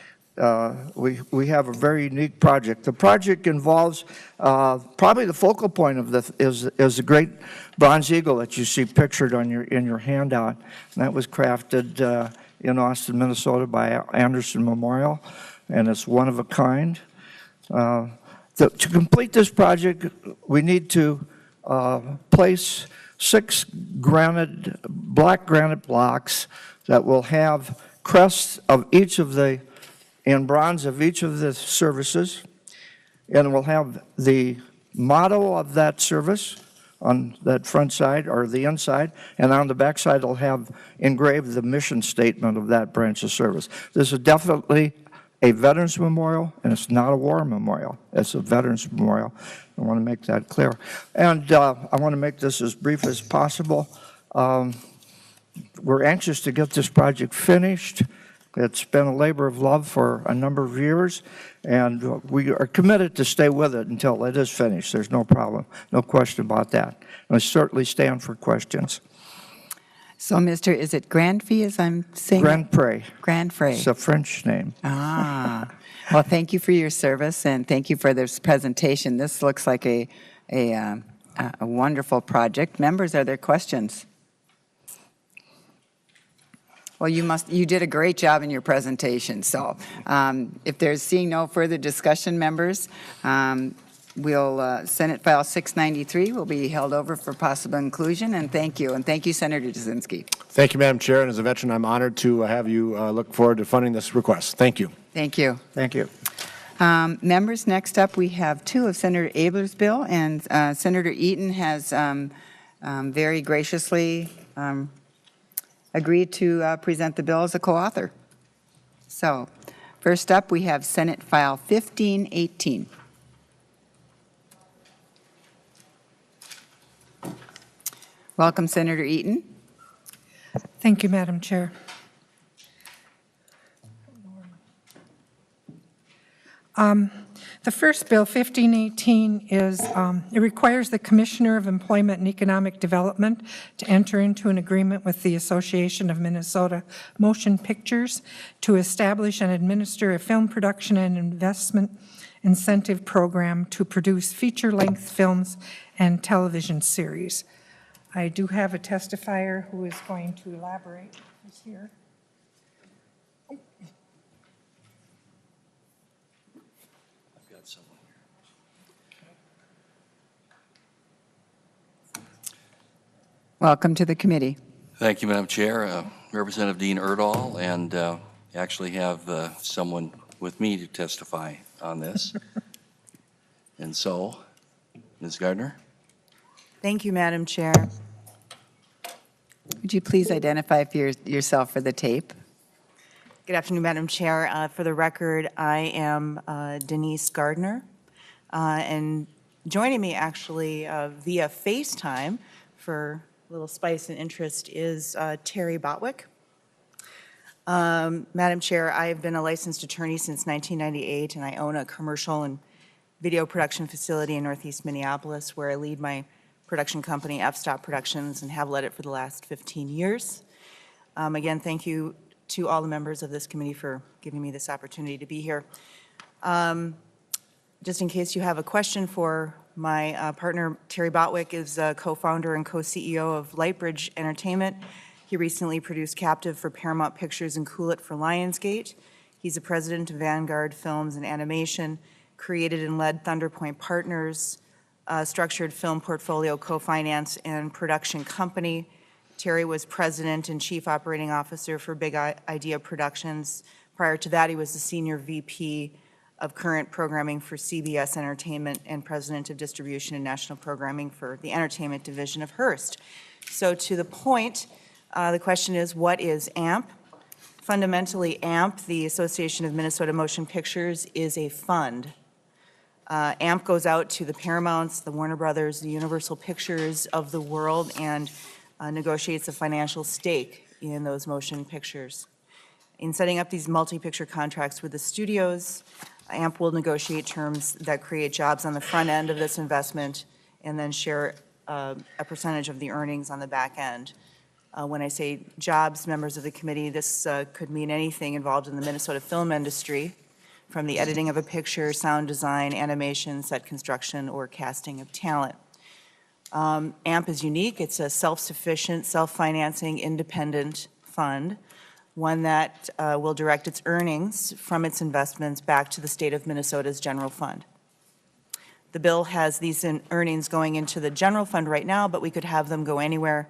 we have a very unique project. The project involves, probably the focal point of this is the great bronze eagle that you see pictured on in your handout. And that was crafted in Austin, Minnesota by Anderson Memorial, and it's one of a kind. To complete this project, we need to place 6 black granite blocks that will have crests of each of the, in bronze of each of the services, and we'll have the motto of that service on that front side or the inside, and on the back side it'll have engraved the mission statement of that branch of service. This is definitely a veterans memorial, and it's not a war memorial. It's a veterans memorial. I want to make that clear. And I want to make this as brief as possible. We're anxious to get this project finished. It's been a labor of love for a number of years, and we are committed to stay with it until it is finished. There's no problem, no question about that. And I certainly stand for questions. So, Mr., is it Grandfee, as I'm saying? Grand Pré. Grand Pré. It's a French name. Ah. Well, thank you for your service, and thank you for this presentation. This looks like a wonderful project. Members, are there questions? Well, you did a great job in your presentation. So if there's seeing no further discussion, members, Senate File 693 will be held over for possible inclusion, and thank you. And thank you, Senator Jasinski. Thank you, Madam Chair, and as a veteran, I'm honored to have you look forward to funding this request. Thank you. Thank you. Thank you. Members, next up we have 2 of Senator Abler's bill, and Senator Eaton has very graciously agreed to present the bill as a co-author. So, first up we have Senate File 1518. Welcome, Senator Eaton. Thank you, Madam Chair. The first bill, 1518, is it requires the Commissioner of Employment and Economic Development to enter into an agreement with the Association of Minnesota Motion Pictures to establish and administer a film production and investment incentive program to produce feature-length films and television series. I do have a testifier who is going to elaborate. He's here. Welcome to the committee. Thank you, Madam Chair. Representative Dean Erdahl, and actually have someone with me to testify on this. And so, Ms. Gardner? Thank you, Madam Chair. Would you please identify for yourself for the tape? Good afternoon, Madam Chair. For the record, I am Denise Gardner, and joining me actually via FaceTime for a little spice and interest is Terry Botwick. Madam Chair, I have been a licensed attorney since 1998, and I own a commercial and video production facility in Northeast Minneapolis where I lead my production company, F-Stop Productions, and have led it for the last 15 years. Again, thank you to all the members of this committee for giving me this opportunity to be here. Just in case you have a question for my partner, Terry Botwick is co-founder and co-CEO of Lightbridge Entertainment. He recently produced Captive for Paramount Pictures and Cool It for Lionsgate. He's the president of Vanguard Films and Animation, created and led Thunderpoint Partners, structured film portfolio co-finance and production company. Terry was president and chief operating officer for Big Idea Productions. Prior to that, he was the senior VP of current programming for CBS Entertainment and president of distribution and national programming for the entertainment division of Hearst. So to the point, the question is, what is AMP? Fundamentally, AMP, the Association of Minnesota Motion Pictures, is a fund. AMP goes out to the Paramounts, the Warner Brothers, the Universal Pictures of the world, and negotiates a financial stake in those motion pictures. In setting up these multi-picture contracts with the studios, AMP will negotiate terms that create jobs on the front end of this investment and then share a percentage of the earnings on the back end. When I say jobs, members of the committee, this could mean anything involved in the Minnesota film industry, from the editing of a picture, sound design, animation, set construction, or casting of talent. AMP is unique. It's a self-sufficient, self-financing, independent fund, one that will direct its earnings from its investments back to the state of Minnesota's general fund. The bill has these earnings going into the general fund right now, but we could have them go anywhere,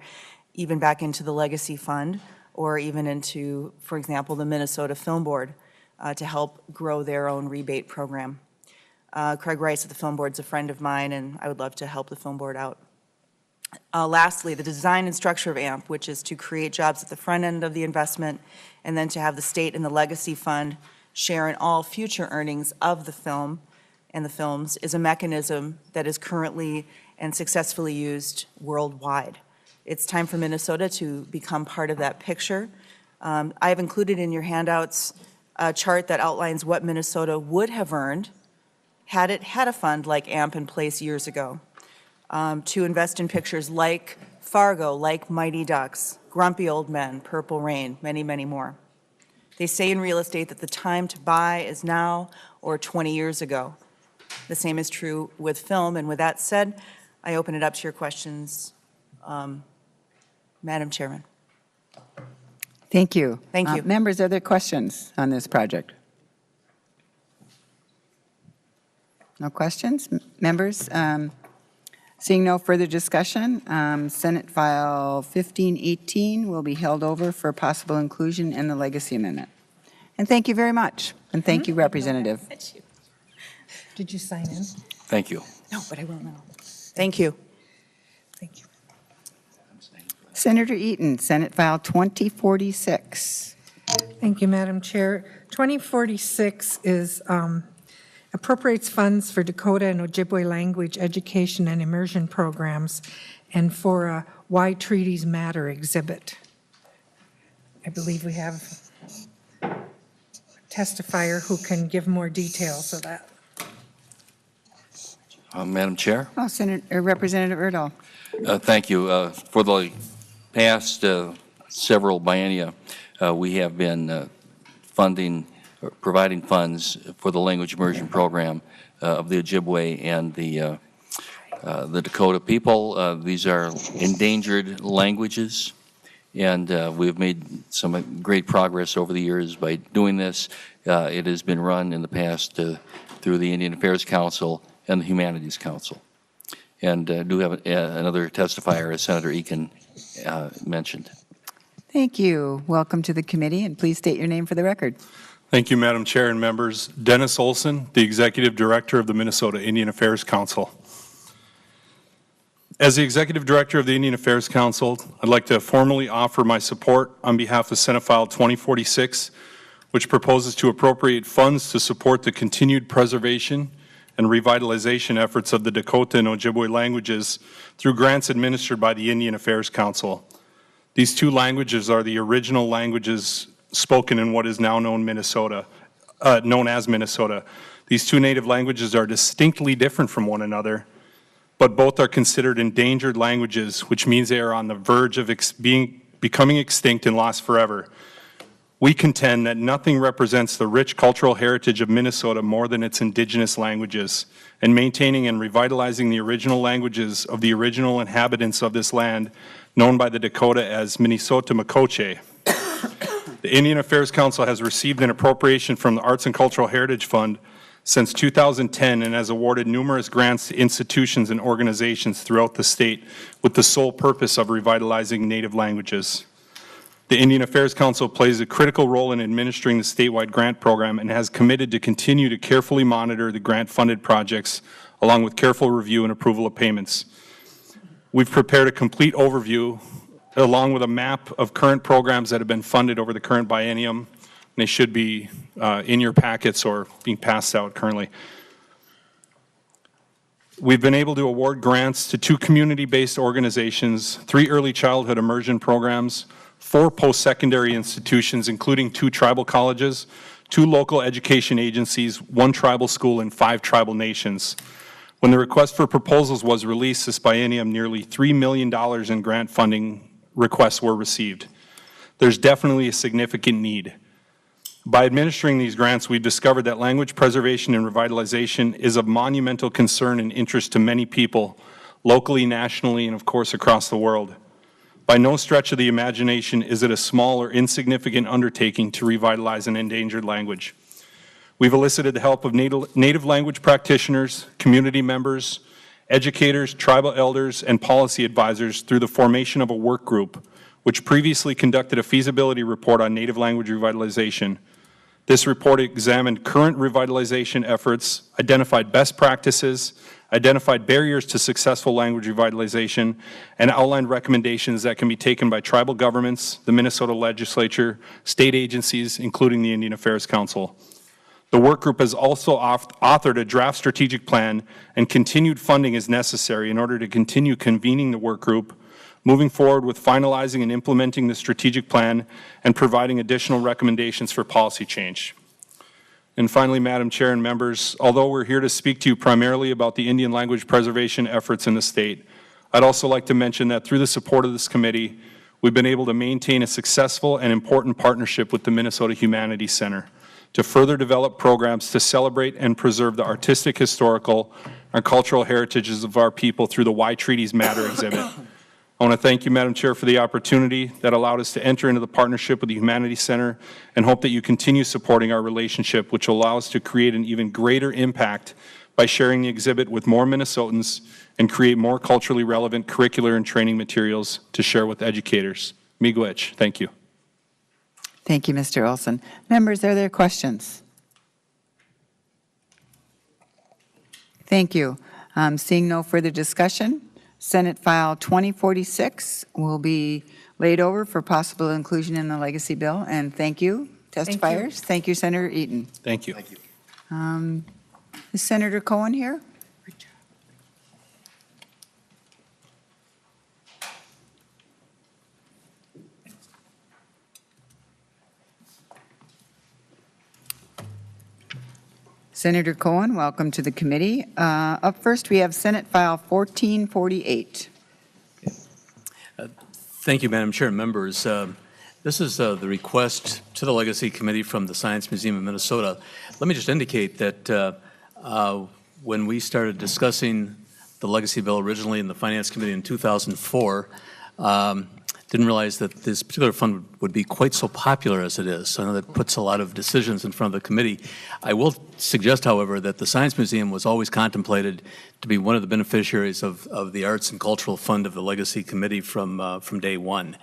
even back into the legacy fund, or even into, for example, the Minnesota Film Board to help grow their own rebate program. Craig Rice of the Film Board is a friend of mine, and I would love to help the Film Board out. Lastly, the design and structure of AMP, which is to create jobs at the front end of the investment, and then to have the state and the legacy fund share in all future earnings of the film and the films, is a mechanism that is currently and successfully used worldwide. It's time for Minnesota to become part of that picture. I have included in your handouts a chart that outlines what Minnesota would have earned had it had a fund like AMP in place years ago, to invest in pictures like Fargo, like Mighty Ducks, Grumpy Old Men, Purple Rain, many, many more. They say in real estate that the time to buy is now or 20 years ago. The same is true with film, and with that said, I open it up to your questions. Madam Chairman. Thank you. Thank you. Members, are there questions on this project? No questions? Members, seeing no further discussion, Senate File 1518 will be held over for possible inclusion in the legacy amendment. And thank you very much. And thank you, Representative. Did you sign in? Thank you. No, but I will now. Thank you. Thank you. Senator Eaton, Senate File 2046. Thank you, Madam Chair. 2046 is appropriates funds for Dakota and Ojibwe language education and immersion programs and for a Why Treaties Matter exhibit. I believe we have a testifier who can give more details of that. Madam Chair? Oh, Representative Erdahl. Thank you. For the past several biennia, we have been providing funds for the language immersion program of the Ojibwe and the Dakota people. These are endangered languages, and we've made some great progress over the years by doing this. It has been run in the past through the Indian Affairs Council and the Humanities Council. And do have another testifier, as Senator Eakin mentioned. Thank you. Welcome to the committee, and please state your name for the record. Thank you, Madam Chair and members. Dennis Olson, the Executive Director of the Minnesota Indian Affairs Council. As the Executive Director of the Indian Affairs Council, I'd like to formally offer my support on behalf of Senate File 2046, which proposes to appropriate funds to support the continued preservation and revitalization efforts of the Dakota and Ojibwe languages through grants administered by the Indian Affairs Council. These two languages are the original languages spoken in what is now known as Minnesota. These two native languages are distinctly different from one another, but both are considered endangered languages, which means they are on the verge of becoming extinct and lost forever. We contend that nothing represents the rich cultural heritage of Minnesota more than its indigenous languages, and maintaining and revitalizing the original languages of the original inhabitants of this land, known by the Dakota as Minnesota Makoche. The Indian Affairs Council has received an appropriation from the Arts and Cultural Heritage Fund since 2010 and has awarded numerous grants to institutions and organizations throughout the state with the sole purpose of revitalizing native languages. The Indian Affairs Council plays a critical role in administering the statewide grant program and has committed to continue to carefully monitor the grant-funded projects along with careful review and approval of payments. We've prepared a complete overview along with a map of current programs that have been funded over the current biennium. They should be in your packets or being passed out currently. We've been able to award grants to 2 community-based organizations, 3 early childhood immersion programs, 4 post-secondary institutions, including 2 tribal colleges, 2 local education agencies, 1 tribal school, and 5 tribal nations. When the request for proposals was released this biennium, nearly $3 million in grant funding requests were received. There's definitely a significant need. By administering these grants, we've discovered that language preservation and revitalization is of monumental concern and interest to many people, locally, nationally, and of course across the world. By no stretch of the imagination is it a small or insignificant undertaking to revitalize an endangered language. We've elicited the help of native language practitioners, community members, educators, tribal elders, and policy advisors through the formation of a work group, which previously conducted a feasibility report on native language revitalization. This report examined current revitalization efforts, identified best practices, identified barriers to successful language revitalization, and outlined recommendations that can be taken by tribal governments, the Minnesota legislature, state agencies, including the Indian Affairs Council. The work group has also authored a draft strategic plan, and continued funding is necessary in order to continue convening the work group, moving forward with finalizing and implementing the strategic plan, and providing additional recommendations for policy change. And finally, Madam Chair and members, although we're here to speak to you primarily about the Indian language preservation efforts in the state, I'd also like to mention that through the support of this committee, we've been able to maintain a successful and important partnership with the Minnesota Humanities Center to further develop programs to celebrate and preserve the artistic, historical, and cultural heritages of our people through the Why Treaties Matter exhibit. I want to thank you, Madam Chair, for the opportunity that allowed us to enter into the partnership with the Humanities Center, and hope that you continue supporting our relationship, which will allow us to create an even greater impact by sharing the exhibit with more Minnesotans and create more culturally relevant curricular and training materials to share with educators. Miigwech. Thank you. Thank you, Mr. Olson. Members, are there questions? Thank you. Seeing no further discussion, Senate File 2046 will be laid over for possible inclusion in the legacy bill. And thank you, testifiers. Thank you, Senator Eaton. Thank you. Thank you. Is Senator Cohen here? Senator Cohen, welcome to the committee. Up first, we have Senate File 1448. Thank you, Madam Chair and members. This is the request to the Legacy Committee from the Science Museum of Minnesota. Let me just indicate that when we started discussing the Legacy Bill originally in the Finance Committee in 2004, didn't realize that this particular fund would be quite so popular as it is. So I know that puts a lot of decisions in front of the committee. I will suggest, however, that the Science Museum was always contemplated to be one of the beneficiaries of the Arts and Cultural Fund of the Legacy Committee from day one.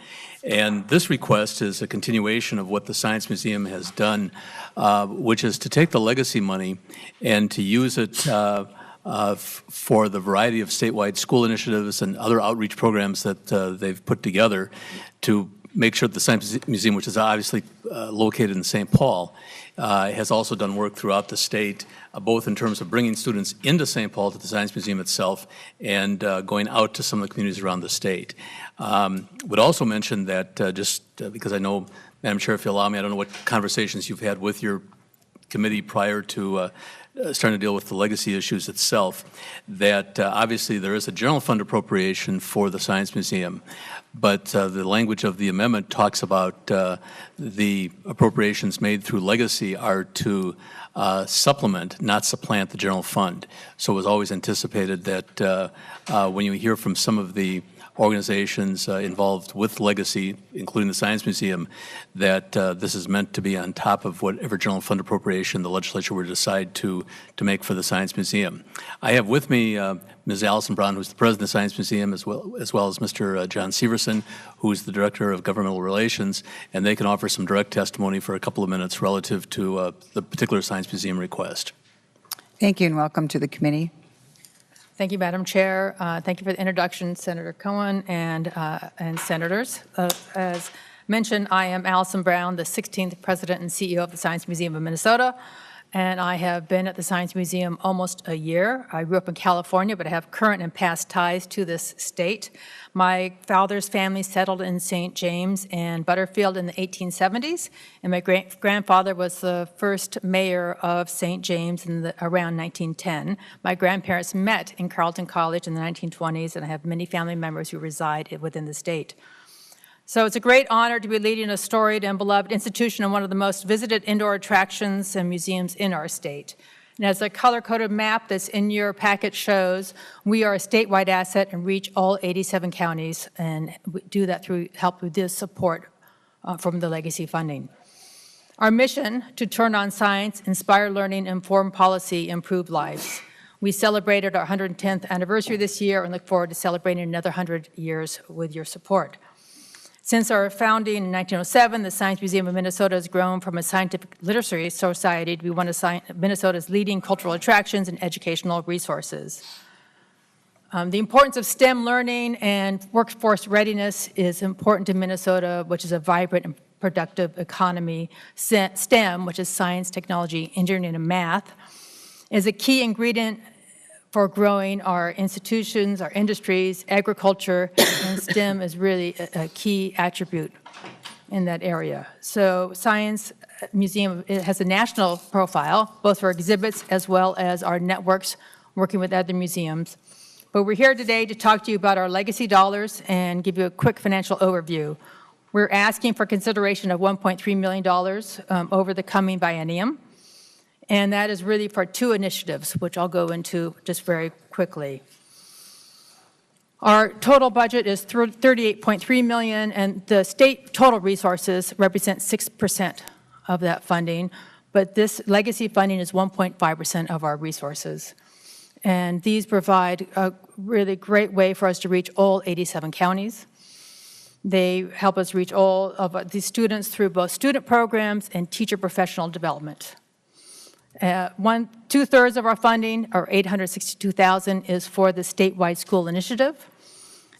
And this request is a continuation of what the Science Museum has done, which is to take the legacy money and to use it for the variety of statewide school initiatives and other outreach programs that they've put together to make sure that the Science Museum, which is obviously located in St. Paul, has also done work throughout the state, both in terms of bringing students into St. Paul to the Science Museum itself and going out to some of the communities around the state. Would also mention that because I know, Madam Chair, if you allow me, I don't know what conversations you've had with your committee prior to starting to deal with the legacy issues itself, that obviously there is a general fund appropriation for the Science Museum, but the language of the amendment talks about the appropriations made through legacy are to supplement, not supplant the general fund. So it was always anticipated that when you hear from some of the organizations involved with legacy, including the Science Museum, that this is meant to be on top of whatever general fund appropriation the legislature would decide to make for the Science Museum. I have with me Ms. Allison Brown, who's the president of the Science Museum, as well as Mr. John Severson, who is the director of governmental relations, and they can offer some direct testimony for a couple of minutes relative to the particular Science Museum request. Thank you and welcome to the committee. Thank you, Madam Chair. Thank you for the introduction, Senator Cohen and senators. As mentioned, I am Allison Brown, the 16th President and CEO of the Science Museum of Minnesota, and I have been at the Science Museum almost a year. I grew up in California, but I have current and past ties to this state. My father's family settled in St. James and Butterfield in the 1870s, and my grandfather was the first mayor of St. James in around 1910. My grandparents met in Carleton College in the 1920s, and I have many family members who reside within the state. So it's a great honor to be leading a storied and beloved institution and one of the most visited indoor attractions and museums in our state. And as the color-coded map that's in your packet shows, we are a statewide asset and reach all 87 counties, and we do that through help with this support from the legacy funding. Our mission to turn on science, inspire learning, inform policy, improve lives. We celebrated our 110th anniversary this year and look forward to celebrating another 100 years with your support. Since our founding in 1907, the Science Museum of Minnesota has grown from a scientific literacy society to be one of Minnesota's leading cultural attractions and educational resources. The importance of STEM learning and workforce readiness is important to Minnesota, which is a vibrant and productive economy. STEM, which is science, technology, engineering, and math, is a key ingredient for growing our institutions, our industries, agriculture, and STEM is really a key attribute in that area. So Science Museum, it has a national profile, both for exhibits as well as our networks working with other museums. But we're here today to talk to you about our legacy dollars and give you a quick financial overview. We're asking for consideration of $1.3 million over the coming biennium. And that is really for two initiatives, which I'll go into just very quickly. Our total budget is $38.3 million, and the state total resources represent 6% of that funding, but this legacy funding is 1.5% of our resources. And these provide a really great way for us to reach all 87 counties. They help us reach all of these students through both student programs and teacher professional development. 2/3 of our funding, or $862,000, is for the statewide school initiative.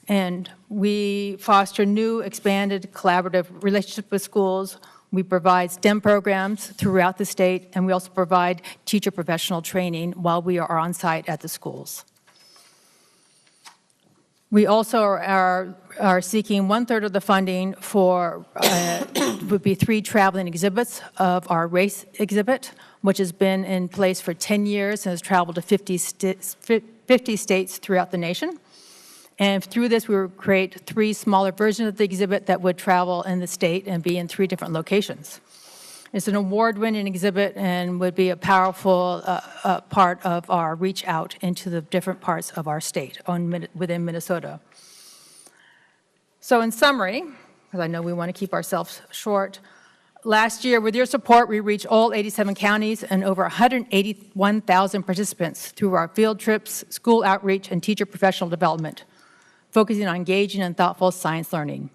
And we foster new, expanded, collaborative relationships with schools. We provide STEM programs throughout the state, and we also provide teacher professional training while we are on site at the schools. We also are seeking 1/3 of the funding for, would be 3 traveling exhibits of our race exhibit, which has been in place for 10 years and has traveled to 50 states throughout the nation. And through this, we will create 3 smaller versions of the exhibit that would travel in the state and be in 3 different locations. It's an award-winning exhibit and would be a powerful part of our reach out into the different parts of our state within Minnesota. So in summary, because I know we want to keep ourselves short, last year, with your support, we reached all 87 counties and over 181,000 participants through our field trips, school outreach, and teacher professional development, focusing on engaging and thoughtful science learning.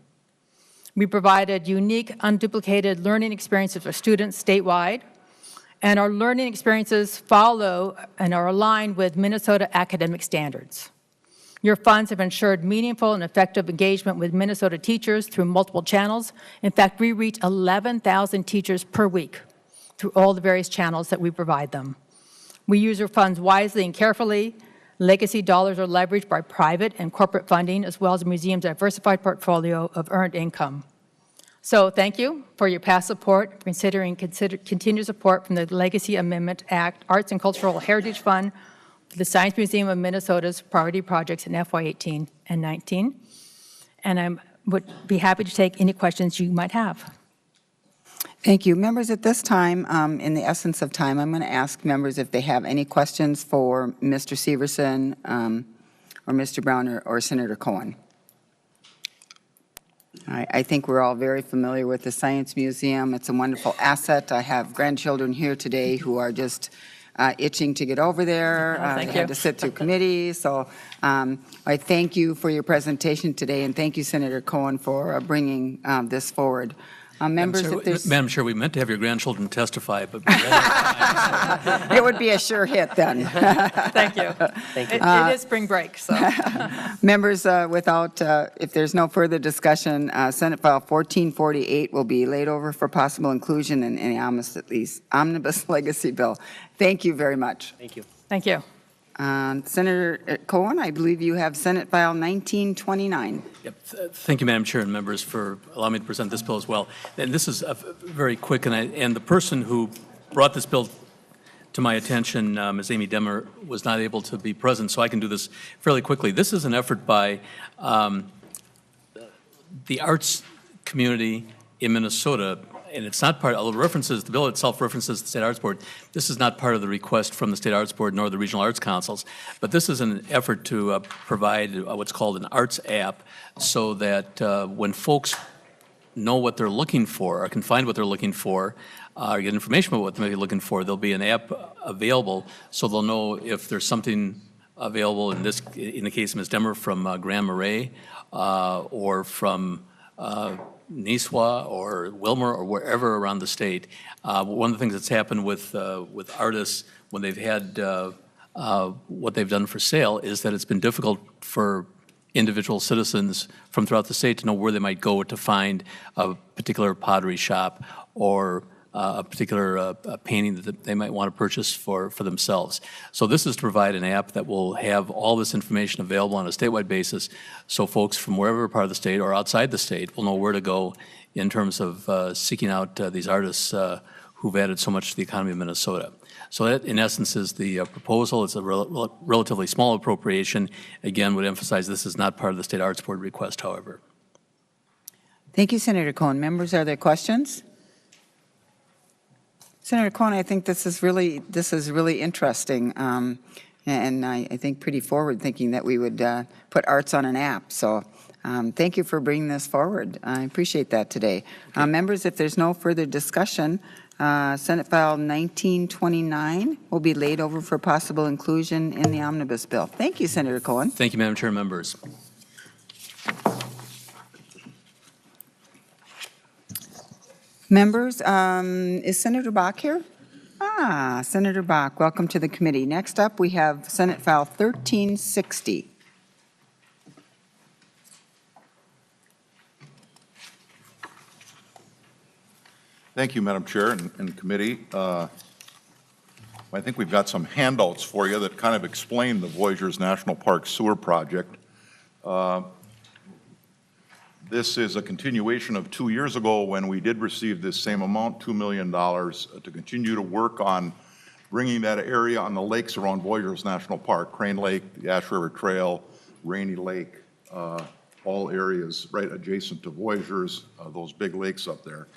We provided unique, unduplicated learning experiences for students statewide, and our learning experiences follow and are aligned with Minnesota academic standards. Your funds have ensured meaningful and effective engagement with Minnesota teachers through multiple channels. In fact, we reach 11,000 teachers per week through all the various channels that we provide them. We use your funds wisely and carefully. Legacy dollars are leveraged by private and corporate funding, as well as the museum's diversified portfolio of earned income. So thank you for your past support, considering continued support from the Legacy Amendment Act, Arts and Cultural Heritage Fund, the Science Museum of Minnesota's priority projects in FY18 and 19. And I would be happy to take any questions you might have. Thank you. Members, at this time, in the essence of time, I'm going to ask members if they have any questions for Mr. Severson or Mr. Brown or Senator Cohen. I think we're all very familiar with the Science Museum. It's a wonderful asset. I have grandchildren here today who are just itching to get over there. Thank They you. had to sit through committee. So I thank you for your presentation today, and thank you, Senator Cohen, for bringing this forward. Members, if there's... Madam Chair, we meant to have your grandchildren testify, but it would be a sure hit then. Thank you. Thank you. It is spring break, so. Members, if there's no further discussion, Senate File 1448 will be laid over for possible inclusion in any omnibus legacy bill. Thank you very much. Thank you. Thank you. Senator Cohen, I believe you have Senate File 1929. Yep. Thank you, Madam Chair and members, for allowing me to present this bill as well. And this is very quick, and the person who brought this bill to my attention, Ms. Amy Demmer, was not able to be present, so I can do this fairly quickly. This is an effort by the Arts community in Minnesota, and it's not part, although references, the bill itself references the State Arts Board, this is not part of the request from the State Arts Board nor the Regional Arts Councils, but this is an effort to provide what's called an arts app so that when folks know what they're looking for or can find what they're looking for or get information about what they may be looking for, there'll be an app available so they'll know if there's something available, in the case of Ms. Demmer from Grand Marais or from Niswa or Wilmer or wherever around the state. One of the things that's happened with artists when they've had what they've done for sale is that it's been difficult for individual citizens from throughout the state to know where they might go to find a particular pottery shop or a particular painting that they might want to purchase for themselves. So this is to provide an app that will have all this information available on a statewide basis so folks from wherever part of the state or outside the state will know where to go in terms of seeking out these artists who've added so much to the economy of Minnesota. So that, in essence, is the proposal. It's a relatively small appropriation. Again, would emphasize this is not part of the State Arts Board request, however. Thank you, Senator Cohen. Members, are there questions? Senator Cohen, I think this is really interesting, and I think pretty forward-thinking that we would put arts on an app. So thank you for bringing this forward. I appreciate that today. Members, if there's no further discussion, Senate File 1929 will be laid over for possible inclusion in the omnibus bill. Thank you, Senator Cohen. Thank you, Madam Chair and members. Members, is Senator Bach here? Senator Bach, welcome to the committee. Next up, we have Senate File 1360. Thank you, Madam Chair and committee. I think we've got some handouts for you that kind of explain the Voyageurs National Park Sewer Project. This is a continuation of 2 years ago when we did receive this same amount, $2 million, to continue to work on bringing that area on the lakes around Voyageurs National Park, Crane Lake, the Ash River Trail, Rainy Lake, all areas right adjacent to Voyageurs, those big lakes up there,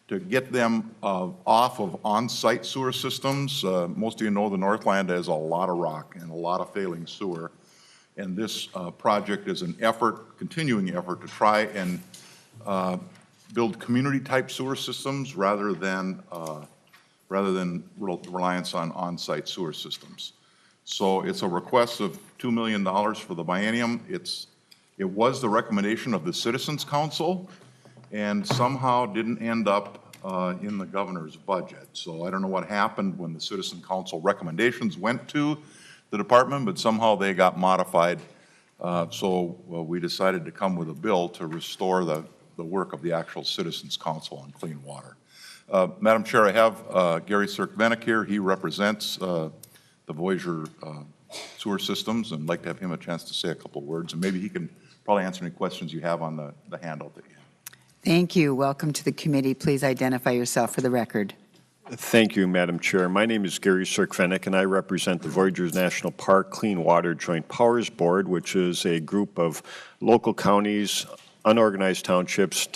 to get them off of on-site sewer systems. Most of you know the Northland has a lot of rock and a lot of failing sewer. And this project is an effort, continuing effort, to try and build community-type sewer systems rather than reliance on on-site sewer systems. So it's a request of $2 million for the biennium. It was the recommendation of the Citizens Council, and somehow didn't end up in the governor's budget. So I don't know what happened when the Citizen Council recommendations went to the department, but somehow they got modified. We decided to come with a bill to restore the work of the actual Citizens Council on clean water. Madam Chair, I have Gary Cirk-Venick here. He represents the Voyageur sewer systems, and I'd like to have him a chance to say a couple words, and maybe he can probably answer any questions you have on the handout that you have. Thank you. Welcome to the committee. Please identify yourself for the record. Thank you, Madam Chair. My name is Gary Cirk-Venick, and I represent the Voyageurs National Park Clean Water Joint Powers Board, which is a group of local counties, unorganized townships,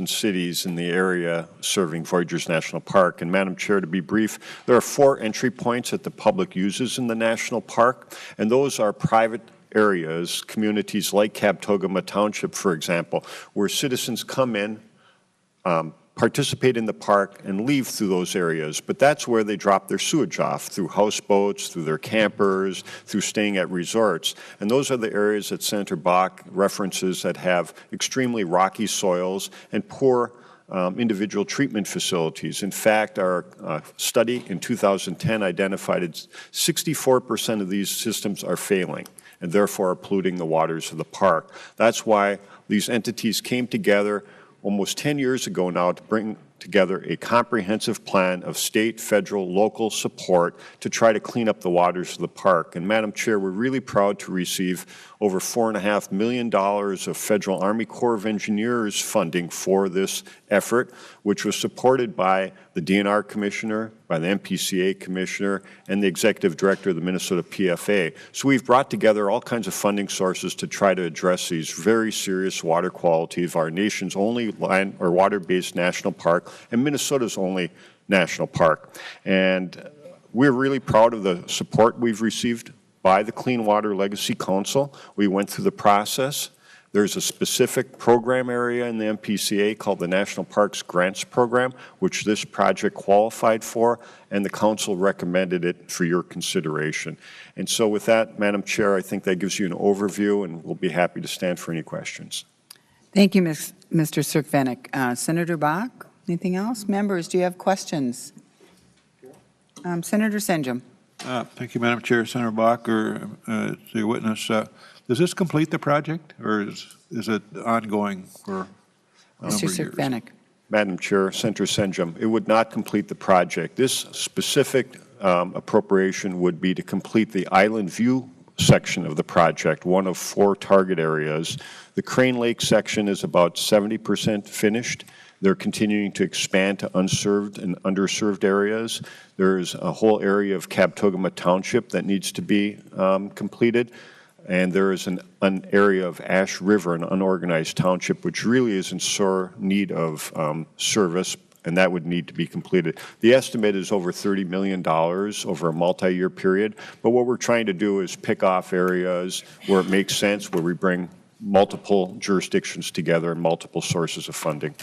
and cities in the area serving Voyageurs National Park. And Madam Chair, to be brief, there are 4 entry points that the public uses in the national park, and those are private areas, communities like Kabetogama Township, for example, where citizens come in, participate in the park, and leave through those areas. But that's where they drop their sewage off, through houseboats, through their campers, through staying at resorts. And those are the areas that Senator Bach references that have extremely rocky soils and poor individual treatment facilities. In fact, our study in 2010 identified 64% of these systems are failing and therefore are polluting the waters of the park. That's why these entities came together almost 10 years ago now to bring together a comprehensive plan of state, federal, local support to try to clean up the waters of the park. And Madam Chair, we're really proud to receive over $4.5 million of Federal Army Corps of Engineers funding for this effort, which was supported by the DNR Commissioner, by the MPCA Commissioner, and the Executive Director of the Minnesota PFA. So we've brought together all kinds of funding sources to try to address these very serious water quality of our nation's only land or water-based national park and Minnesota's only national park. And we're really proud of the support we've received by the Clean Water Legacy Council. We went through the process. There's a specific program area in the MPCA called the National Parks Grants Program, which this project qualified for, and the council recommended it for your consideration. And so with that, Madam Chair, I think that gives you an overview, and we'll be happy to stand for any questions. Thank you, Mr. Cirkvenik. Senator Bach, anything else? Members, do you have questions? Senator Senjum. Thank you, Madam Chair. Senator Bach, or the witness, does this complete the project, or is it ongoing for a number of years? Cirkvenik. Madam Chair, Senator Senjum, it would not complete the project. This specific appropriation would be to complete the Island View section of the project, one of 4 target areas. The Crane Lake section is about 70% finished. They're continuing to expand to unserved and underserved areas. There's a whole area of Kabtogama Township that needs to be completed. And there is an area of Ash River, an unorganized township, which really is in sore need of service, and that would need to be completed. The estimate is over $30 million over a multi-year period, but what we're trying to do is pick off areas where it makes sense, where we bring multiple jurisdictions together and multiple sources of funding.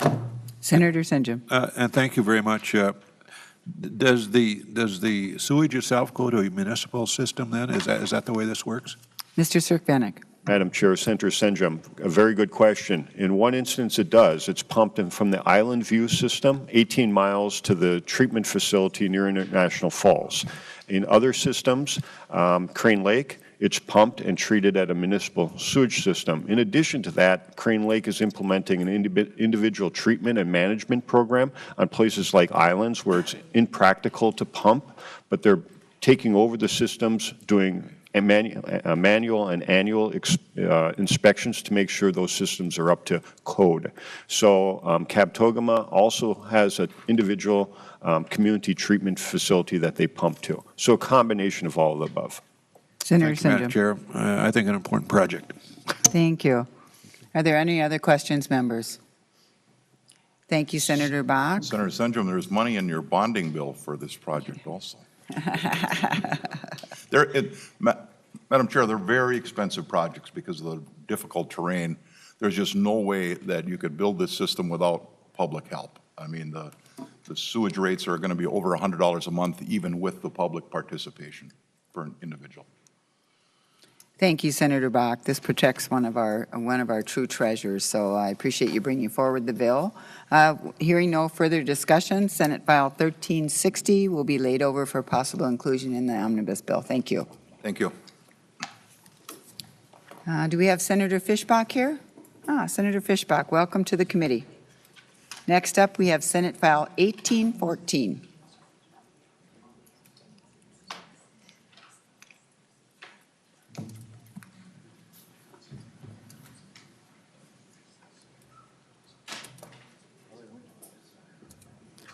Senator Senjum. And thank you very much. Does the sewage itself go to a municipal system then? Is that the way this works? Mr. Cirkvenik. Madam Chair, Senator Senjum, a very good question. In one instance, it does. It's pumped in from the Island View system, 18 miles to the treatment facility near International Falls. In other systems, Crane Lake, it's pumped and treated at a municipal sewage system. In addition to that, Crane Lake is implementing an individual treatment and management program on places like islands where it's impractical to pump, but they're taking over the systems, doing manual and annual inspections to make sure those systems are up to code. So Kabtogama also has an individual community treatment facility that they pump to. So a combination of all of the above. Senator Thank you, Madam Senjum. Chair. I think an important project. Thank you. Are there any other questions, members? Thank you, Senator Bach. Senator Senjum, there's money in your bonding bill for this project also. Madam Chair, they're very expensive projects because of the difficult terrain. There's just no way that you could build this system without public help. I mean, the sewage rates are going to be over $100 a month, even with the public participation for an individual. Thank you, Senator Bach. This protects one of our true treasures, so I appreciate you bringing forward the bill. Hearing no further discussion, Senate File 1360 will be laid over for possible inclusion in the omnibus bill. Thank you. Thank you. Do we have Senator Fischbach here? Senator Fischbach, welcome to the committee. Next up, we have Senate File 1814.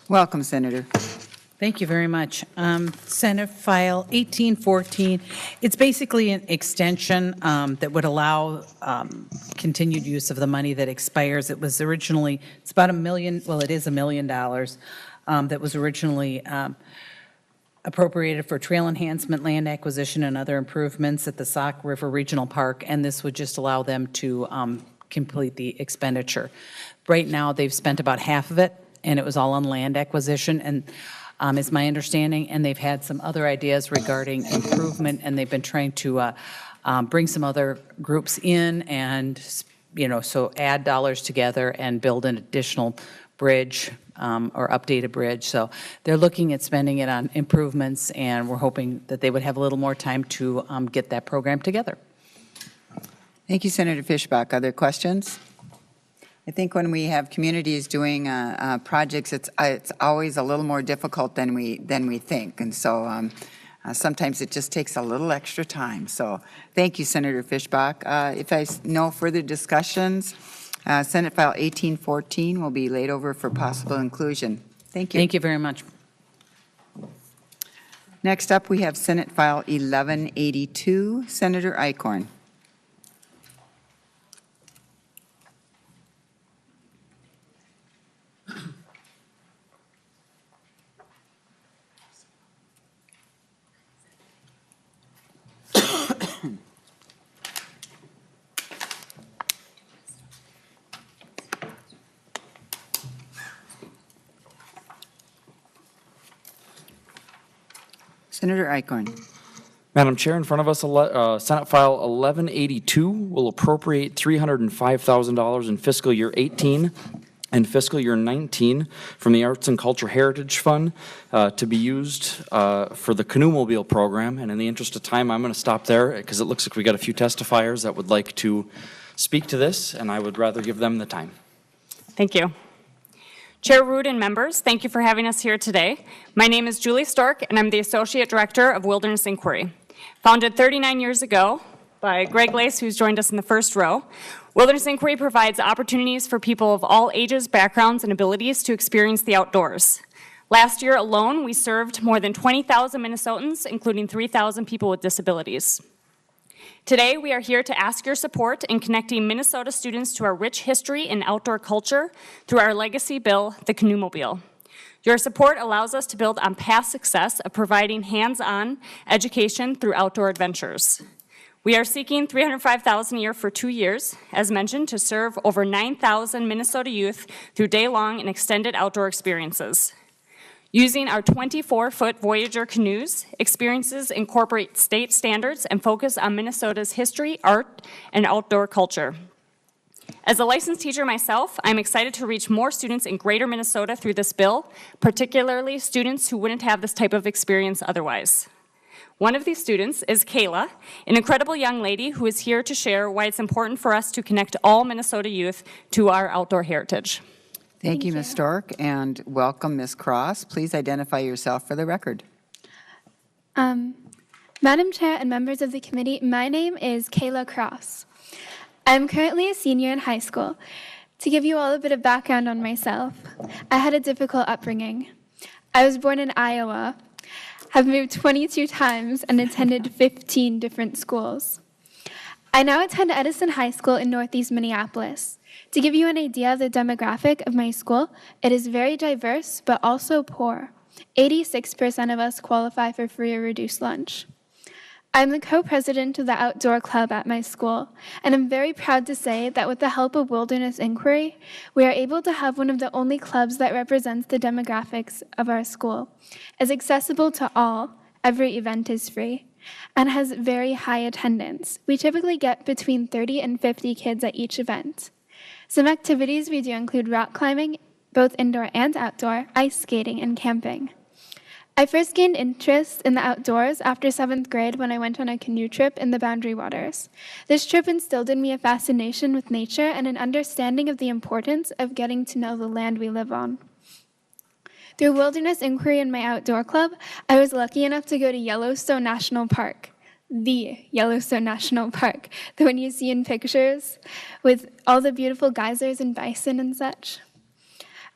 Welcome, Senator. Thank you very much. Senate File 1814, it's basically an extension that would allow continued use of the money that expires. It was originally, it's about $1 million, well, it is $1 million that was originally appropriated for trail enhancement, land acquisition, and other improvements at the Sauk River Regional Park, and this would just allow them to complete the expenditure. Right now, they've spent about half of it, and it was all on land acquisition, and is my understanding, and they've had some other ideas regarding improvement, and they've been trying to bring some other groups in and, so add dollars together and build an additional bridge or update a bridge. So they're looking at spending it on improvements, and we're hoping that they would have a little more time to get that program together. Thank you, Senator Fischbach. Other questions? I think when we have communities doing projects, it's always a little more difficult than we think. And so sometimes it just takes a little extra time. So thank you, Senator Fischbach. If no further discussions, Senate File 1814 will be laid over for possible inclusion. Thank you. Thank you very much. Next up, we have Senate File 1182, Senator Eichhorn. Senator Eichhorn. Madam Chair, in front of us, Senate File 1182 will appropriate $305,000 in fiscal year 18 and fiscal year 19 from the Arts and Culture Heritage Fund to be used for the Canoemobile program. And in the interest of time, I'm going to stop there because it looks like we got a few testifiers that would like to speak to this, and I would rather give them the time. Thank you. Chair Rood and members, thank you for having us here today. My name is Julie Stork, and I'm the Associate Director of Wilderness Inquiry. Founded 39 years ago by Greg Lace, who's joined us in the first row, Wilderness Inquiry provides opportunities for people of all ages, backgrounds, and abilities to experience the outdoors. Last year alone, we served more than 20,000 Minnesotans, including 3,000 people with disabilities. Today, we are here to ask your support in connecting Minnesota students to our rich history and outdoor culture through our legacy bill, the Canoemobile. Your support allows us to build on past success of providing hands-on education through outdoor adventures. We are seeking $305,000 a year for 2 years, as mentioned, to serve over 9,000 Minnesota youth through day-long and extended outdoor experiences. Using our 24-foot Voyager canoes, experiences incorporate state standards and focus on Minnesota's history, art, and outdoor culture. As a licensed teacher myself, I'm excited to reach more students in greater Minnesota through this bill, particularly students who wouldn't have this type of experience otherwise. One of these students is Kayla, an incredible young lady who is here to share why it's important for us to connect all Minnesota youth to our outdoor heritage. Thank you, Ms. Stork, and welcome, Ms. Cross. Please identify yourself for the record. Madam Chair and members of the committee, my name is Kayla Cross. I'm currently a senior in high school. To give you all a bit of background on myself, I had a difficult upbringing. I was born in Iowa, have moved 22 times, and attended 15 different schools. I now attend Edison High School in Northeast Minneapolis. To give you an idea of the demographic of my school, it is very diverse, but also poor. 86% of us qualify for free or reduced lunch. I'm the co-president of the outdoor club at my school, and I'm very proud to say that with the help of Wilderness Inquiry, we are able to have one of the only clubs that represents the demographics of our school. It's accessible to all, every event is free, and has very high attendance. We typically get between 30 and 50 kids at each event. Some activities we do include rock climbing, both indoor and outdoor, ice skating, and camping. I first gained interest in the outdoors after 7th grade when I went on a canoe trip in the Boundary Waters. This trip instilled in me a fascination with nature and an understanding of the importance of getting to know the land we live on. Through Wilderness Inquiry and my outdoor club, I was lucky enough to go to Yellowstone National Park. The Yellowstone National Park, the one you see in pictures with all the beautiful geysers and bison and such.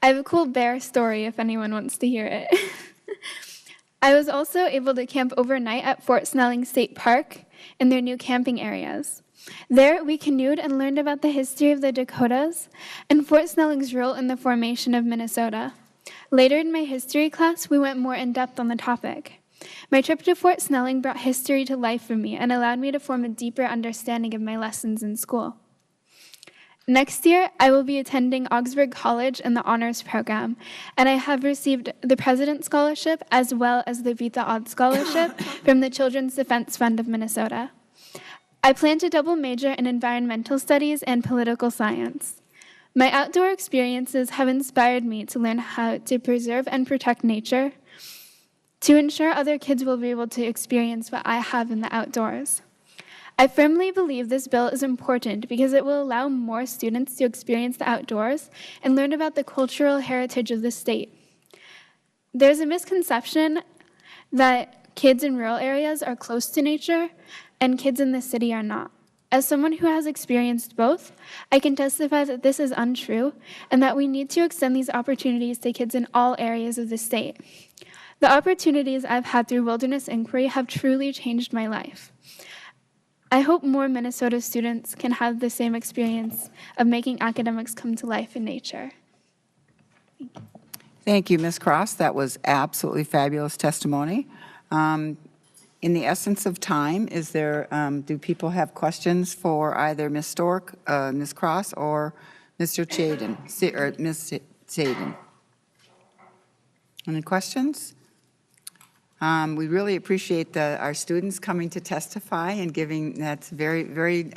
I have a cool bear story if anyone wants to hear it. I was also able to camp overnight at Fort Snelling State Park in their new camping areas. There, we canoed and learned about the history of the Dakotas and Fort Snelling's role in the formation of Minnesota. Later in my history class, we went more in depth on the topic. My trip to Fort Snelling brought history to life for me and allowed me to form a deeper understanding of my lessons in school. Next year, I will be attending Augsburg College in the Honors Program, and I have received the President's Scholarship as well as the Vita Odd Scholarship from the Children's Defense Fund of Minnesota. I plan to double major in environmental studies and political science. My outdoor experiences have inspired me to learn how to preserve and protect nature, to ensure other kids will be able to experience what I have in the outdoors. I firmly believe this bill is important because it will allow more students to experience the outdoors and learn about the cultural heritage of the state. There's a misconception that kids in rural areas are close to nature and kids in the city are not. As someone who has experienced both, I can testify that this is untrue and that we need to extend these opportunities to kids in all areas of the state. The opportunities I've had through Wilderness Inquiry have truly changed my life. I hope more Minnesota students can have the same experience of making academics come to life in nature. Thank you, Ms. Cross. That was absolutely fabulous testimony. In the essence of time, is there, do people have questions for either Ms. Stork, Ms. Cross, or Mr. Chaden, or Ms. Chaden? Any questions? We really appreciate our students coming to testify and giving, that's very, very,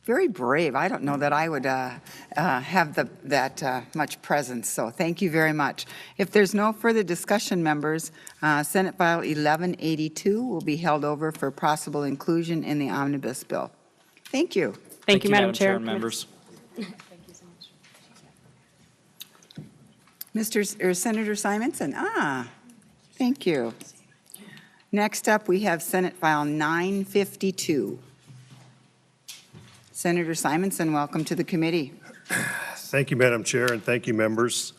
very brave. I don't know that I would have that much presence, so thank you very much. If there's no further discussion, members, Senate File 1182 will be held over for possible inclusion in the omnibus bill. Thank you. Thank you, Madam Chair. and members. Senator Simonson. Thank you. Next up, we have Senate File 952. Senator Simonson, welcome to the committee. Thank you, Madam Chair, and thank you, members.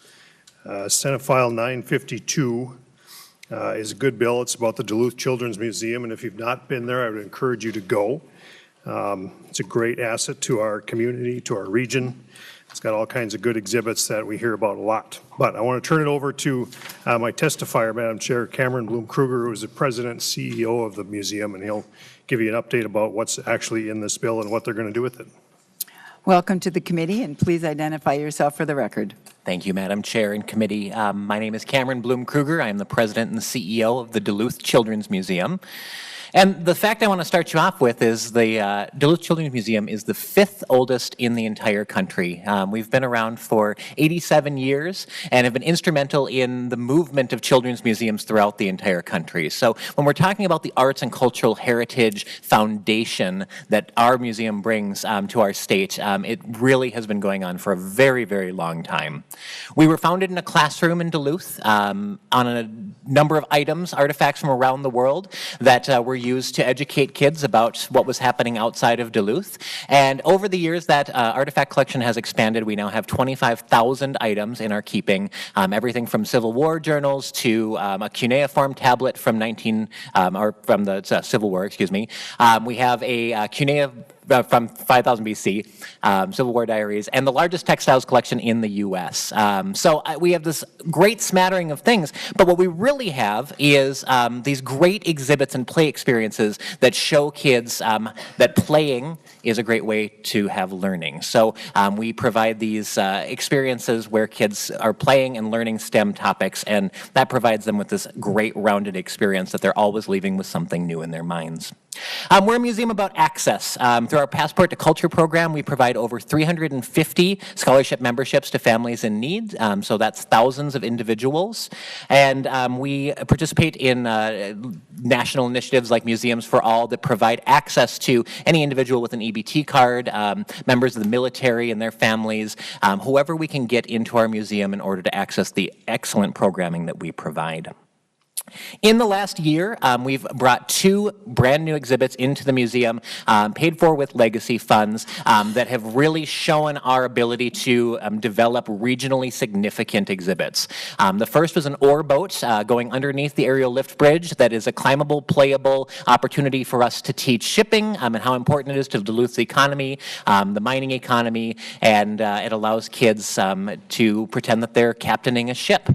Senate File 952 is a good bill. It's about the Duluth Children's Museum, and if you've not been there, I would encourage you to go. It's a great asset to our community, to our region. It's got all kinds of good exhibits that we hear about a lot. But I want to turn it over to my testifier, Madam Chair, Cameron Bloom Kruger, who is the president and CEO of the museum, and he'll give you an update about what's actually in this bill and what they're going to do with it. Welcome to the committee, and please identify yourself for the record. Thank you, Madam Chair and committee. My name is Cameron Bloom Kruger. I am the president and CEO of the Duluth Children's Museum. And the fact I want to start you off with is the Duluth Children's Museum is the 5th oldest in the entire country. We've been around for 87 years and have been instrumental in the movement of children's museums throughout the entire country. So when we're talking about the arts and cultural heritage foundation that our museum brings to our state, it really has been going on for a very, very long time. We were founded in a classroom in Duluth on a number of items, artifacts from around the world that were used to educate kids about what was happening outside of Duluth. And over the years, that artifact collection has expanded. We now have 25,000 items in our keeping, everything from Civil War journals to a cuneiform tablet from from the Civil War, excuse me. We have a cuneiform from 5000 BC, Civil War diaries, and the largest textiles collection in the U.S. So we have this great smattering of things, but what we really have is these great exhibits and play experiences that show kids that playing is a great way to have learning. So we provide these experiences where kids are playing and learning STEM topics, and that provides them with this great rounded experience that they're always leaving with something new in their minds. We're a museum about access. Through our Passport to Culture program, we provide over 350 scholarship memberships to families in need, so that's thousands of individuals. And we participate in national initiatives like Museums for All that provide access to any individual with an EBT card, members of the military and their families, whoever we can get into our museum in order to access the excellent programming that we provide. In the last year, we've brought 2 brand new exhibits into the museum, paid for with legacy funds, that have really shown our ability to develop regionally significant exhibits. The first was an ore boat going underneath the aerial lift bridge that is a climbable, playable opportunity for us to teach shipping and how important it is to Duluth's economy, the mining economy, and it allows kids to pretend that they're captaining a ship.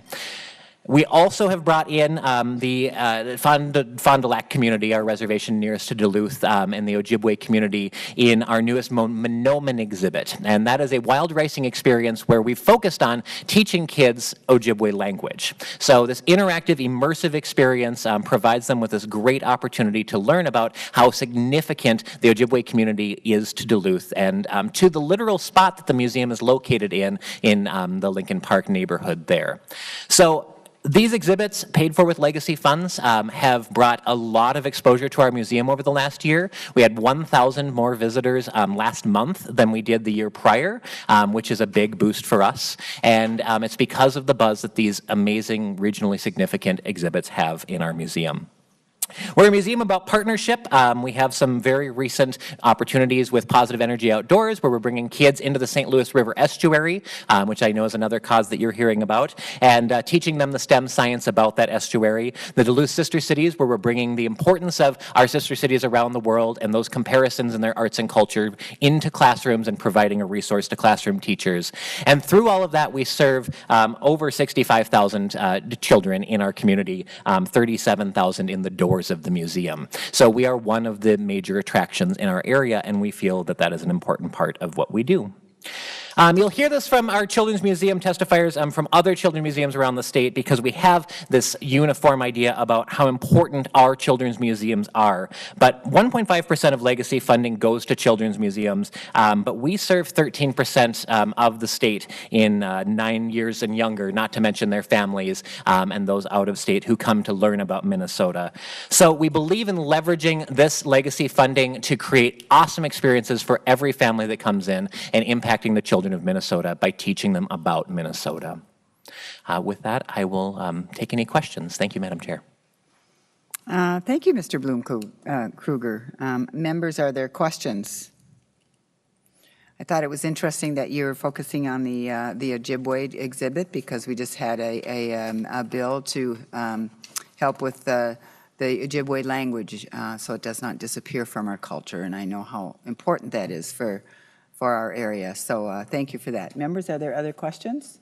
We also have brought in the Fond du Lac community, our reservation nearest to Duluth, and the Ojibwe community in our newest Monoman exhibit. And that is a wild racing experience where we've focused on teaching kids Ojibwe language. So this interactive, immersive experience provides them with this great opportunity to learn about how significant the Ojibwe community is to Duluth and to the literal spot that the museum is located in the Lincoln Park neighborhood there. So These exhibits, paid for with legacy funds, have brought a lot of exposure to our museum over the last year. We had 1,000 more visitors last month than we did the year prior, which is a big boost for us. And it's because of the buzz that these amazing, regionally significant exhibits have in our museum. We're a museum about partnership. We have some very recent opportunities with Positive Energy Outdoors, where we're bringing kids into the St. Louis River estuary, which I know is another cause that you're hearing about, and teaching them the STEM science about that estuary. The Duluth Sister Cities, where we're bringing the importance of our sister cities around the world and those comparisons in their arts and culture into classrooms and providing a resource to classroom teachers. And through all of that, we serve over 65,000 children in our community, 37,000 in the doors of the museum. So we are one of the major attractions in our area, and we feel that that is an important part of what we do. You'll hear this from our Children's Museum testifiers, from other children's museums around the state, because we have this uniform idea about how important our children's museums are. But 1.5% of legacy funding goes to children's museums, but we serve 13% of the state in 9 years and younger, not to mention their families and those out of state who come to learn about Minnesota. So we believe in leveraging this legacy funding to create awesome experiences for every family that comes in and impacting the children of Minnesota by teaching them about Minnesota. With that, I will take any questions. Thank you, Madam Chair. Thank you, Mr. Bloom-Kruger. Members, are there questions? I thought it was interesting that you're focusing on the Ojibwe exhibit, because we just had a bill to help with the Ojibwe language, so it does not disappear from our culture, and I know how important that is for our area. So thank you for that. Members, are there other questions?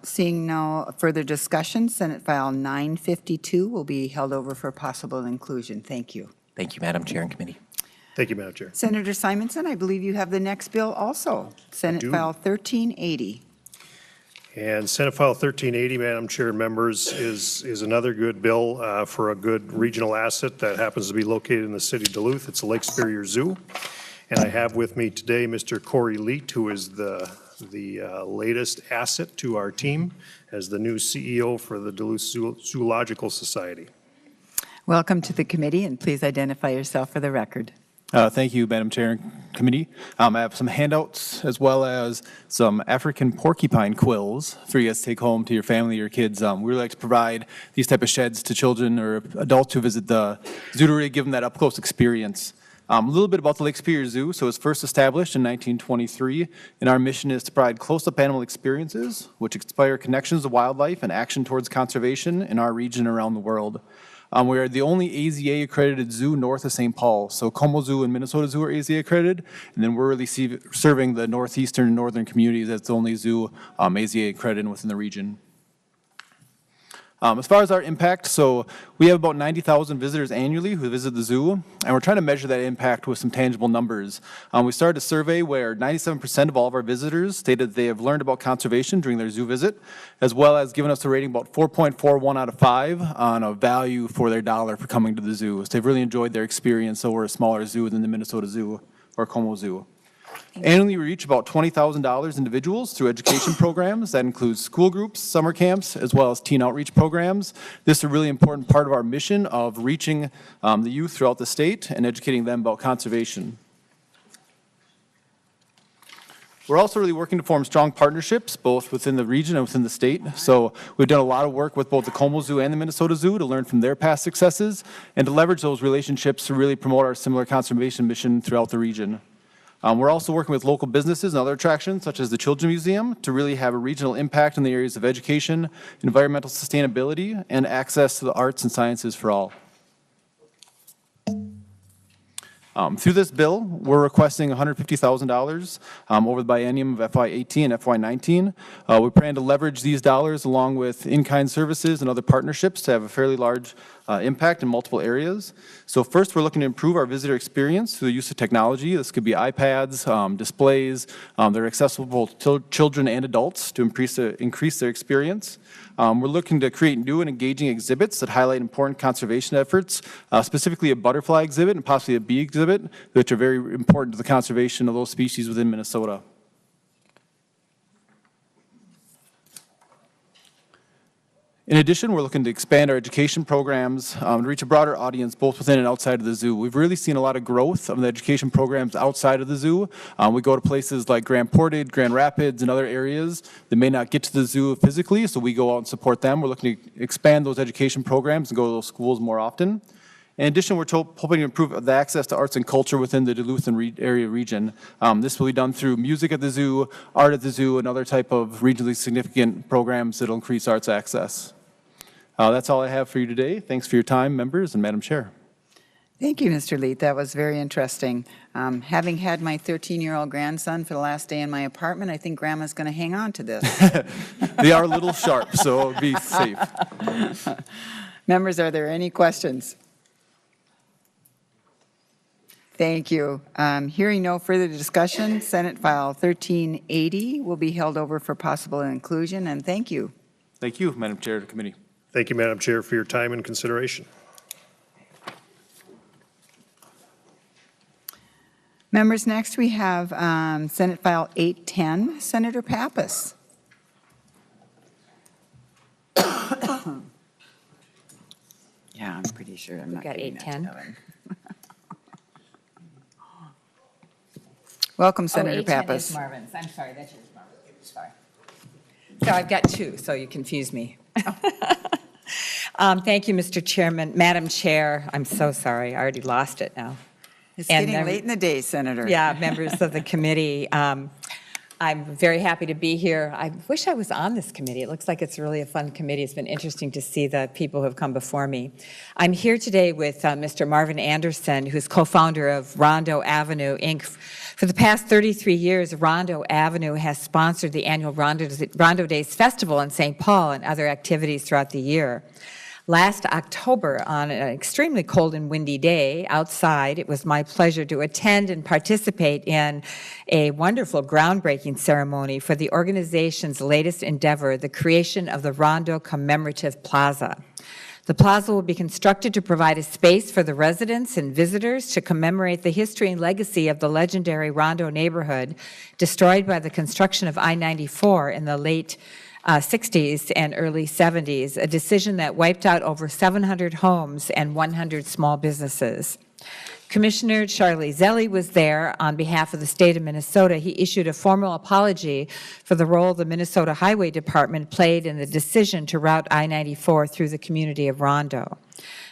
Seeing no further discussion, Senate File 952 will be held over for possible inclusion. Thank you. Thank you, Madam Chair and Committee. Thank you, Madam Chair. Senator Simonson, I believe you have the next bill also, Senate File 1380. And Senate File 1380, Madam Chair and members, is another good bill for a good regional asset that happens to be located in the city of Duluth. It's the Lake Superior Zoo. And I have with me today Mr. Corey Leet, who is the latest asset to our team as the new CEO for the Duluth Zoological Society. Welcome to the committee, and please identify yourself for the record. Thank you, Madam Chair and Committee. I have some handouts as well as some African porcupine quills for you guys to take home to your family, your kids. We really like to provide these type of sheds to children or adults who visit the zoo to really give them that up-close experience. A little bit about the Lake Superior Zoo. So it was first established in 1923, and our mission is to provide close-up animal experiences, which inspire connections to wildlife and action towards conservation in our region and around the world. We are the only AZA-accredited zoo north of St. Paul. So Como Zoo and Minnesota Zoo are AZA-accredited, and then we're really serving the northeastern and northern communities. That's the only zoo AZA-accredited within the region. As far as our impact, so we have about 90,000 visitors annually who visit the zoo, and we're trying to measure that impact with some tangible numbers. We started a survey where 97% of all of our visitors stated they have learned about conservation during their zoo visit, as well as giving us a rating about 4.41 out of 5 on a value for their dollar for coming to the zoo. So they've really enjoyed their experience over a smaller zoo than the Minnesota Zoo or Como Zoo. Annually, we reach about $20,000 individuals through education programs. That includes school groups, summer camps, as well as teen outreach programs. This is a really important part of our mission of reaching the youth throughout the state and educating them about conservation. We're also really working to form strong partnerships, both within the region and within the state. So we've done a lot of work with both the Como Zoo and the Minnesota Zoo to learn from their past successes and to leverage those relationships to really promote our similar conservation mission throughout the region. We're also working with local businesses and other attractions, such as the Children's Museum, to really have a regional impact in the areas of education, environmental sustainability, and access to the arts and sciences for all. Through this bill, we're requesting $150,000 over the biennium of FY18 and FY19. We plan to leverage these dollars along with in-kind services and other partnerships to have a fairly large impact in multiple areas. So first, we're looking to improve our visitor experience through the use of technology. This could be iPads, displays. They're accessible to children and adults to increase their experience. We're looking to create new and engaging exhibits that highlight important conservation efforts, specifically a butterfly exhibit and possibly a bee exhibit, which are very important to the conservation of those species within Minnesota. In addition, we're looking to expand our education programs to reach a broader audience both within and outside of the zoo. We've really seen a lot of growth of the education programs outside of the zoo. We go to places like Grand Portage, Grand Rapids, and other areas that may not get to the zoo physically, so we go out and support them. We're looking to expand those education programs and go to those schools more often. In addition, we're hoping to improve the access to arts and culture within the Duluth and area region. This will be done through music at the zoo, art at the zoo, and other type of regionally significant programs that will increase arts access. That's all I have for you today. Thanks for your time, members, and Madam Chair. Thank you, Mr. Leet. That was very interesting. Having had my 13-year-old grandson for the last day in my apartment, I think Grandma's going to hang on to this. They are a little sharp, so be safe. Members, are there any questions? Thank you. Hearing no further discussion, Senate File 1380 will be held over for possible inclusion, and thank you. Thank you, Madam Chair of the committee. Thank you, Madam Chair, for your time and consideration. Members, next we have Senate File 810, Senator Pappas. Yeah, I'm pretty sure I'm not got getting 810. Welcome, Senator 810 Pappas. is Marvin's. I'm sorry, that's yours, Marvin. Sorry. So I've got two, so you confuse me. Thank you, Mr. Chairman. Madam Chair, I'm so sorry. I already lost it now. It's And getting late in the day, Senator. Yeah, members of the committee. I'm very happy to be here. I wish I was on this committee. It looks like it's really a fun committee. It's been interesting to see the people who have come before me. I'm here today with Mr. Marvin Anderson, who's co-founder of Rondo Avenue, Inc. For the past 33 years, Rondo Avenue has sponsored the annual Rondo Days Festival in St. Paul and other activities throughout the year. Last October, on an extremely cold and windy day outside, it was my pleasure to attend and participate in a wonderful groundbreaking ceremony for the organization's latest endeavor, the creation of the Rondo Commemorative Plaza. The plaza will be constructed to provide a space for the residents and visitors to commemorate the history and legacy of the legendary Rondo neighborhood, destroyed by the construction of I-94 in the late 60s and early 70s, a decision that wiped out over 700 homes and 100 small businesses. Commissioner Charlie Zelle was there on behalf of the state of Minnesota. He issued a formal apology for the role the Minnesota Highway Department played in the decision to route I-94 through the community of Rondo.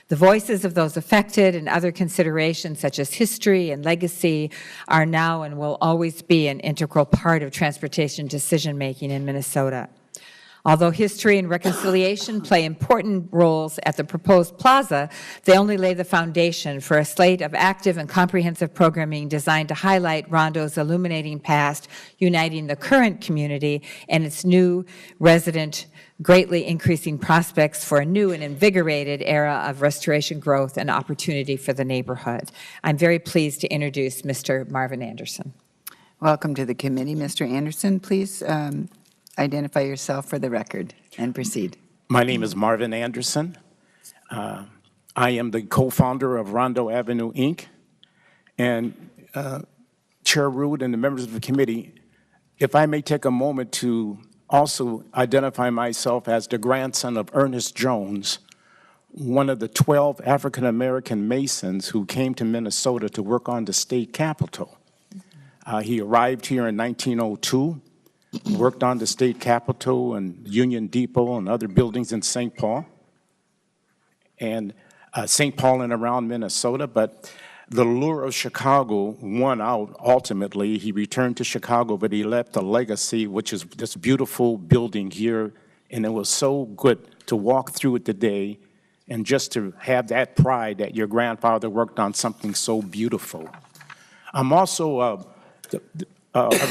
The voices of those affected and other considerations such as history and legacy are now and will always be an integral part of transportation decision-making in Minnesota. Although history and reconciliation play important roles at the proposed plaza, they only lay the foundation for a slate of active and comprehensive programming designed to highlight Rondo's illuminating past, uniting the current community and its new resident, greatly increasing prospects for a new and invigorated era of restoration growth and opportunity for the neighborhood. I'm very pleased to introduce Mr. Marvin Anderson. Welcome to the committee. Mr. Anderson, please identify yourself for the record and proceed. My name is Marvin Anderson. I am the co-founder of Rondo Avenue, Inc. And Chair Rood and the members of the committee, if I may take a moment to also identify myself as the grandson of Ernest Jones, one of the 12 African-American Masons who came to Minnesota to work on the state capitol. He arrived here in 1902. Worked on the state capitol and Union Depot and other buildings in St. Paul and around Minnesota, but the lure of Chicago won out ultimately. He returned to Chicago, but he left a legacy, which is this beautiful building here, and it was so good to walk through it today and just to have that pride that your grandfather worked on something so beautiful. I'm also a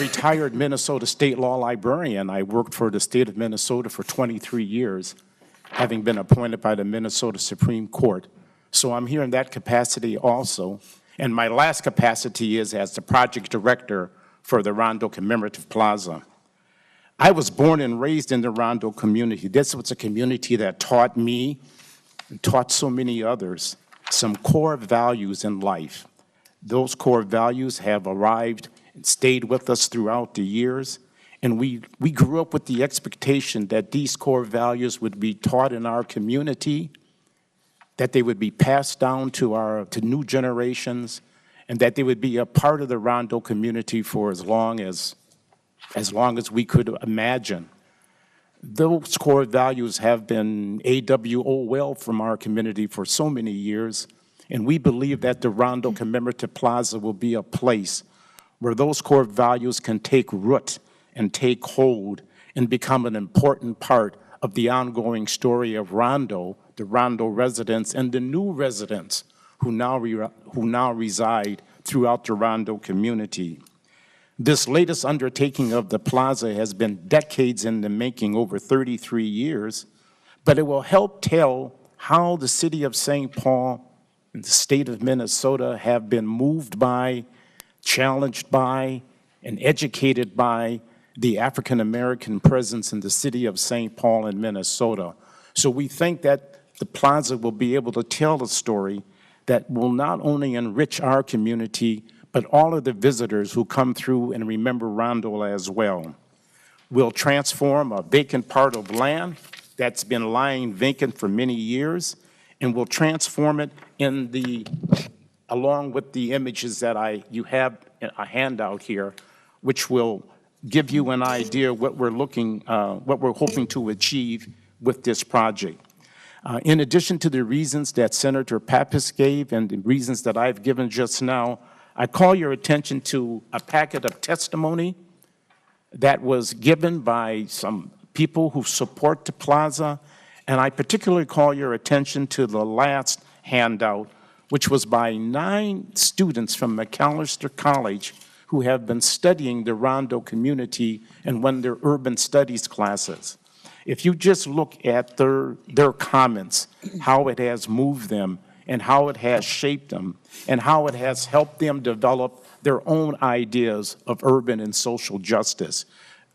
retired Minnesota state law librarian. I worked for the state of Minnesota for 23 years, having been appointed by the Minnesota Supreme Court. So I'm here in that capacity also. And my last capacity is as the project director for the Rondo Commemorative Plaza. I was born and raised in the Rondo community. This was a community that taught me and taught so many others some core values in life. Those core values have arrived and stayed with us throughout the years, And we grew up with the expectation that these core values would be taught in our community, that they would be passed down to new generations, and that they would be a part of the Rondo community for as long as we could imagine. Those core values have been AWOL from our community for so many years, and we believe that the Rondo Commemorative Plaza will be a place where those core values can take root and take hold and become an important part of the ongoing story of Rondo, the Rondo residents, and the new residents who now reside throughout the Rondo community. This latest undertaking of the plaza has been decades in the making, over 33 years, but it will help tell how the city of St. Paul and the state of Minnesota have been moved by, challenged by, and educated by the African American presence in the city of St. Paul and Minnesota. So we think that the plaza will be able to tell a story that will not only enrich our community, but all of the visitors who come through and remember Rondo as well. We'll transform a vacant part of land that's been lying vacant for many years, and we'll transform it along with the images that you have a handout here, which will give you an idea what we're hoping to achieve with this project. In addition to the reasons that Senator Pappas gave and the reasons that I've given just now, I call your attention to a packet of testimony that was given by some people who support the plaza, and I particularly call your attention to the last handout, which was by 9 students from Macalester College who have been studying the Rondo community and won their urban studies classes. If you just look at their comments, how it has moved them and how it has shaped them and how it has helped them develop their own ideas of urban and social justice,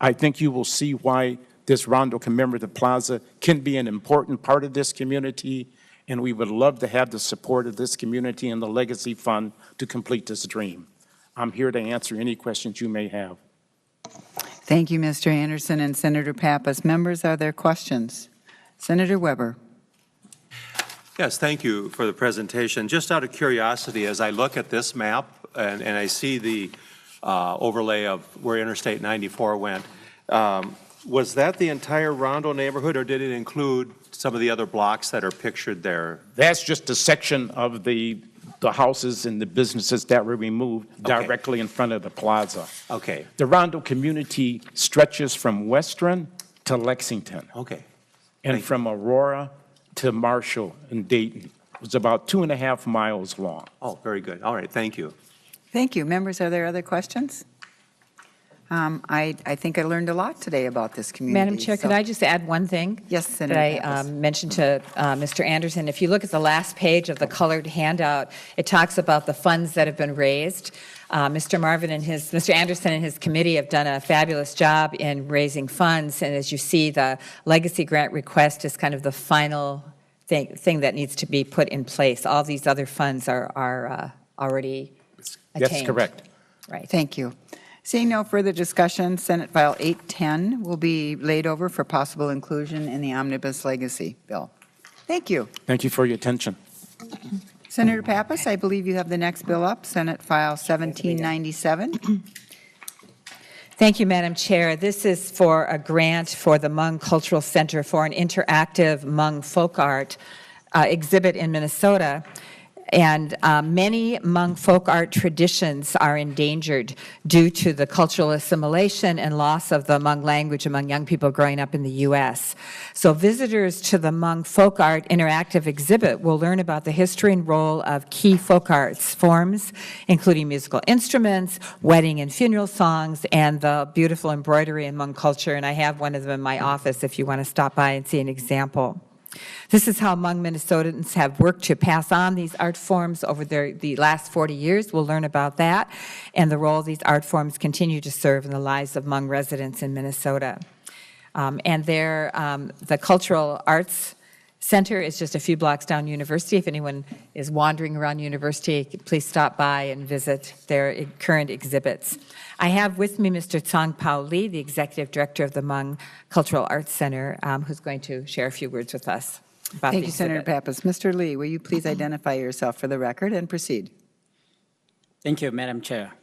I think you will see why this Rondo Commemorative Plaza can be an important part of this community, and we would love to have the support of this community and the Legacy Fund to complete this dream. I'm here to answer any questions you may have. Thank you, Mr. Anderson and Senator Pappas. Members, are there questions? Senator Weber. Yes, thank you for the presentation. Just out of curiosity, as I look at this map and I see the overlay of where Interstate 94 went, was that the entire Rondo neighborhood, or did it include some of the other blocks that are pictured there? That's just a section of the houses and the businesses that were removed directly in front of the plaza. Okay. The Rondo community stretches from Western to Lexington. Okay. And from Aurora to Marshall and Dayton. It was about 2.5 miles long. Oh, very good. All right, thank you. Thank you. Members, are there other questions? I think I learned a lot today about this community. Madam Chair, could I just add one thing? Yes, Senator That I Pappas. mentioned to Mr. Anderson. If you look at the last page of the colored handout, it talks about the funds that have been raised. Mr. Anderson and his committee have done a fabulous job in raising funds, and as you see, the legacy grant request is kind of the final thing that needs to be put in place. All these other funds are already attained. That's correct. Right. Thank you. Seeing no further discussion, Senate File 810 will be laid over for possible inclusion in the Omnibus Legacy Bill. Thank you. Thank you for your attention. Senator Pappas, I believe you have the next bill up, Senate File 1797. Thank you, Madam Chair. This is for a grant for the Hmong Cultural Center for an interactive Hmong folk art exhibit in Minnesota. And many Hmong folk art traditions are endangered due to the cultural assimilation and loss of the Hmong language among young people growing up in the U.S. So visitors to the Hmong folk art interactive exhibit will learn about the history and role of key folk arts forms, including musical instruments, wedding and funeral songs, and the beautiful embroidery in Hmong culture. And I have one of them in my office if you want to stop by and see an example. This is how Hmong Minnesotans have worked to pass on these art forms over the last 40 years. We'll learn about that and the role these art forms continue to serve in the lives of Hmong residents in Minnesota. The cultural arts Center is just a few blocks down University. If anyone is wandering around University, please stop by and visit their current exhibits. I have with me Mr. Tsang Pao Lee, the Executive Director of the Hmong Cultural Arts Center, who's going to share a few words with us about Thank the you, Senator exhibit. Pappas. Mr. Lee, will you please identify yourself for the record and proceed? Thank you, Madam Chair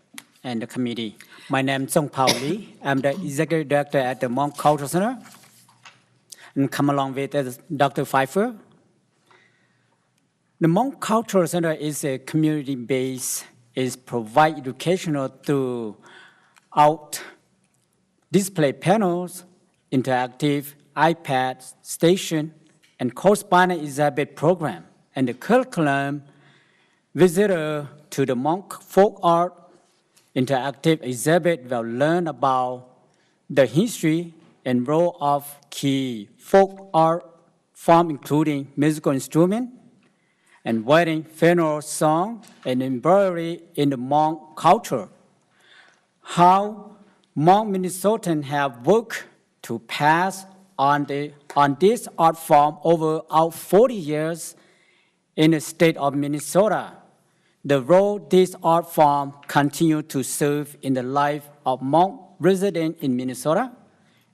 and the committee. My name is Tsang Pao Lee. I'm the Executive Director at the Hmong Cultural Center. And come along with Dr. Pfeiffer. The Hmong Cultural Center is a community-based, is provide educational throughout display panels, interactive iPad station, and corresponding exhibit program. And the curriculum visitor to the Hmong folk art interactive exhibit will learn about the history and role of key folk art form, including musical instrument and wedding, funeral song, and embroidery in the Hmong culture. How Hmong Minnesotans have worked to pass on this art form over our 40 years in the state of Minnesota. The role this art form continues to serve in the life of Hmong residents in Minnesota.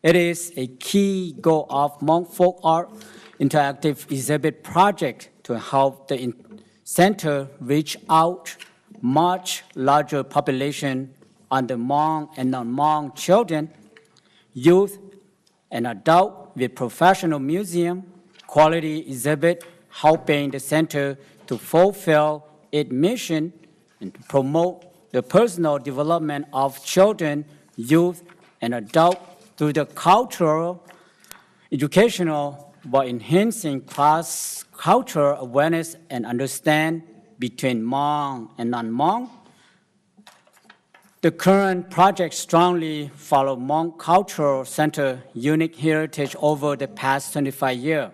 It is a key goal of Hmong Folk Art Interactive Exhibit Project to help the center reach out much larger population on the Hmong and non-Hmong children, youth, and adults with professional museum quality exhibit, helping the center to fulfill its mission and to promote the personal development of children, youth, and adults through the cultural, educational, by enhancing cross-cultural awareness and understanding between Hmong and non-Hmong. The current project strongly follows Hmong Cultural Center unique heritage over the past 25 years,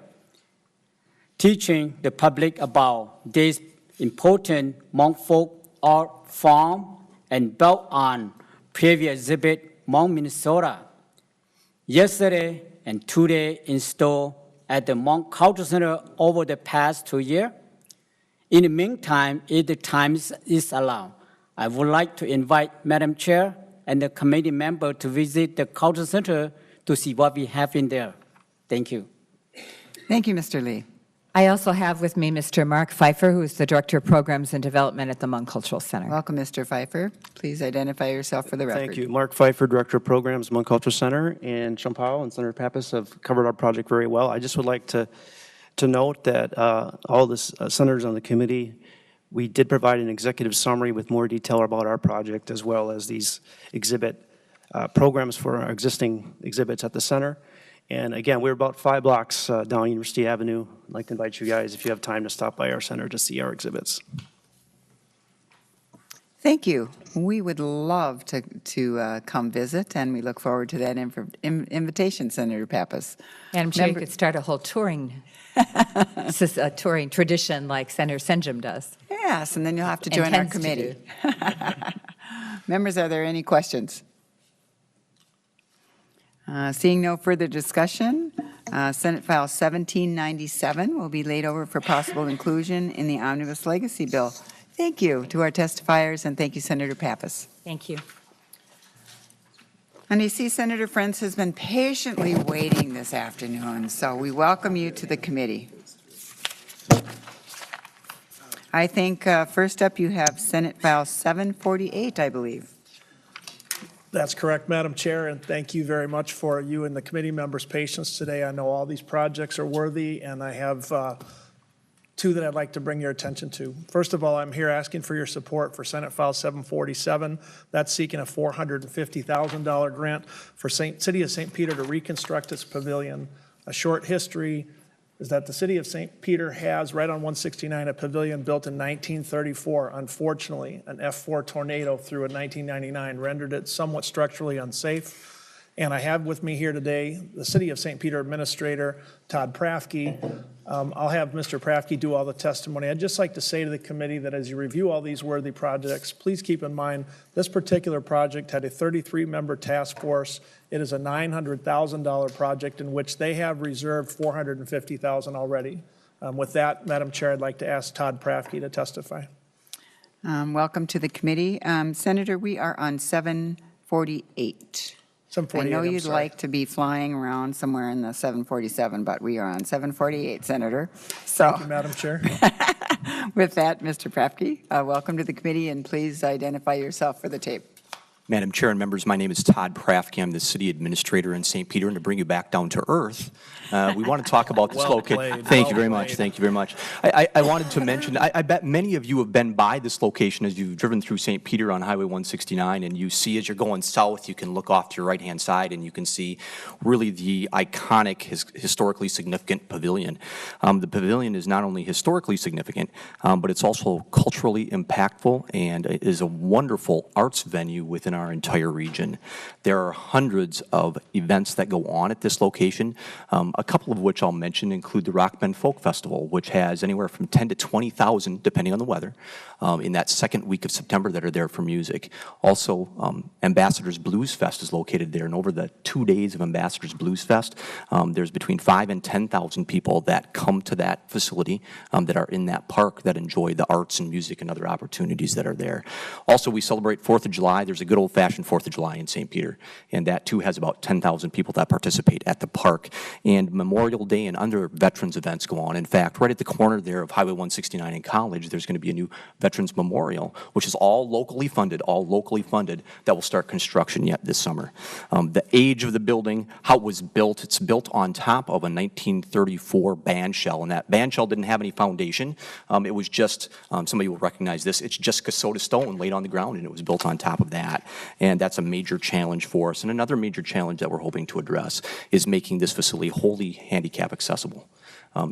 teaching the public about this important Hmong folk art form and built on previous exhibit Hmong Minnesota. Yesterday and today installed at the Hmong Cultural Center over the past 2 years. In the meantime, if the time is allowed, I would like to invite Madam Chair and the committee member to visit the Cultural Center to see what we have in there. Thank you. Thank you, Mr. Lee. I also have with me Mr. Mark Pfeiffer, who is the Director of Programs and Development at the Hmong Cultural Center. Welcome, Mr. Pfeiffer. Please identify yourself for the record. Thank you. Mark Pfeiffer, Director of Programs, Hmong Cultural Center, and Tsang Pao and Senator Pappas have covered our project very well. I just would like to note that all the senators on the committee, we did provide an executive summary with more detail about our project as well as these exhibit programs for our existing exhibits at the center. And again, we're about 5 blocks down University Avenue. I'd like to invite you guys, if you have time, to stop by our center to see our exhibits. Thank you. We would love to come visit, and we look forward to that invitation, Senator Pappas. Madam Chair, you could start a whole touring tradition like Senator Senjum does. Yes, and then you'll have to join our committee. Members, are there any questions? Seeing no further discussion, Senate File 1797 will be laid over for possible inclusion in the Omnibus Legacy Bill. Thank you to our testifiers, and thank you, Senator Pappas. Thank you. And you see, Senator Frentz has been patiently waiting this afternoon, so we welcome you to the committee. I think first up you have Senate File 748, I believe. That's correct, Madam Chair, and thank you very much for you and the committee members' patience today. I know all these projects are worthy, and I have 2 that I'd like to bring your attention to. First of all, I'm here asking for your support for Senate File 747. That's seeking a $450,000 grant for City of St. Peter to reconstruct its pavilion. A short history is that the City of St. Peter has, right on 169, a pavilion built in 1934. Unfortunately, an F4 tornado through in 1999 rendered it somewhat structurally unsafe. And I have with me here today the City of St. Peter Administrator, Todd Prafke. I'll have Mr. Prafke do all the testimony. I'd just like to say to the committee that as you review all these worthy projects, please keep in mind this particular project had a 33-member task force. It is a $900,000 project in which they have reserved $450,000 already. With that, Madam Chair, I'd like to ask Todd Prafke to testify. Welcome to the committee. Senator, we are on 748. I know you'd like to be flying around somewhere in the 747, but we are on 748, Senator. So, thank you, Madam Chair. With that, Mr. Prafke, welcome to the committee, and please identify yourself for the tape. Madam Chair and members, my name is Todd Prafke. I'm the City Administrator in St. Peter, and to bring you back down to earth, we want to talk about this location. Thank you very much. Thank you very much. I wanted to mention, I bet many of you have been by this location as you've driven through St. Peter on Highway 169, and you see as you're going south, you can look off to your right-hand side, and you can see really the iconic, historically significant pavilion. The pavilion is not only historically significant, but it's also culturally impactful and is a wonderful arts venue within our entire region. There are hundreds of events that go on at this location, a couple of which I'll mention include the Rock Bend Folk Festival, which has anywhere from 10 to 20,000, depending on the weather, in that second week of September that are there for music. Also, Ambassadors Blues Fest is located there, and over the 2 days of Ambassadors Blues Fest, there's between 5,000 and 10,000 people that come to that facility that are in that park that enjoy the arts and music and other opportunities that are there. Also, we celebrate 4th of July. There's a good old-fashioned 4th of July in St. Peter, and that too has about 10,000 people that participate at the park. And Memorial Day and other veterans events go on. In fact, right at the corner there of Highway 169 in College, there's going to be a new Veterans Memorial, which is all locally funded, that will start construction yet this summer. The age of the building, how it was built, it's built on top of a 1934 band shell, and that band shell didn't have any foundation. It was just, somebody will recognize this, it's just Casota stone laid on the ground, and it was built on top of that. And that's a major challenge for us. And another major challenge that we're hoping to address is making this facility wholly handicap accessible.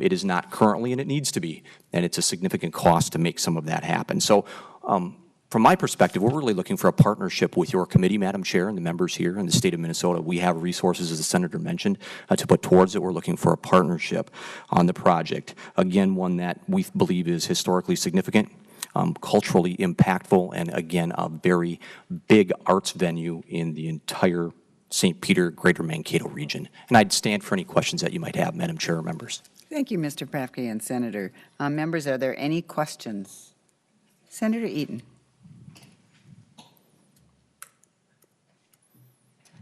It is not currently, and it needs to be, and it's a significant cost to make some of that happen. So from my perspective, we're really looking for a partnership with your committee, Madam Chair, and the members here in the state of Minnesota. We have resources, as the Senator mentioned, to put towards it. We're looking for a partnership on the project. Again, one that we believe is historically significant, culturally impactful, and again, a very big arts venue in the entire St. Peter, Greater Mankato region. And I'd stand for any questions that you might have, Madam Chair or members. Thank you, Mr. Prafke and Senator. Members, are there any questions? Senator Eaton.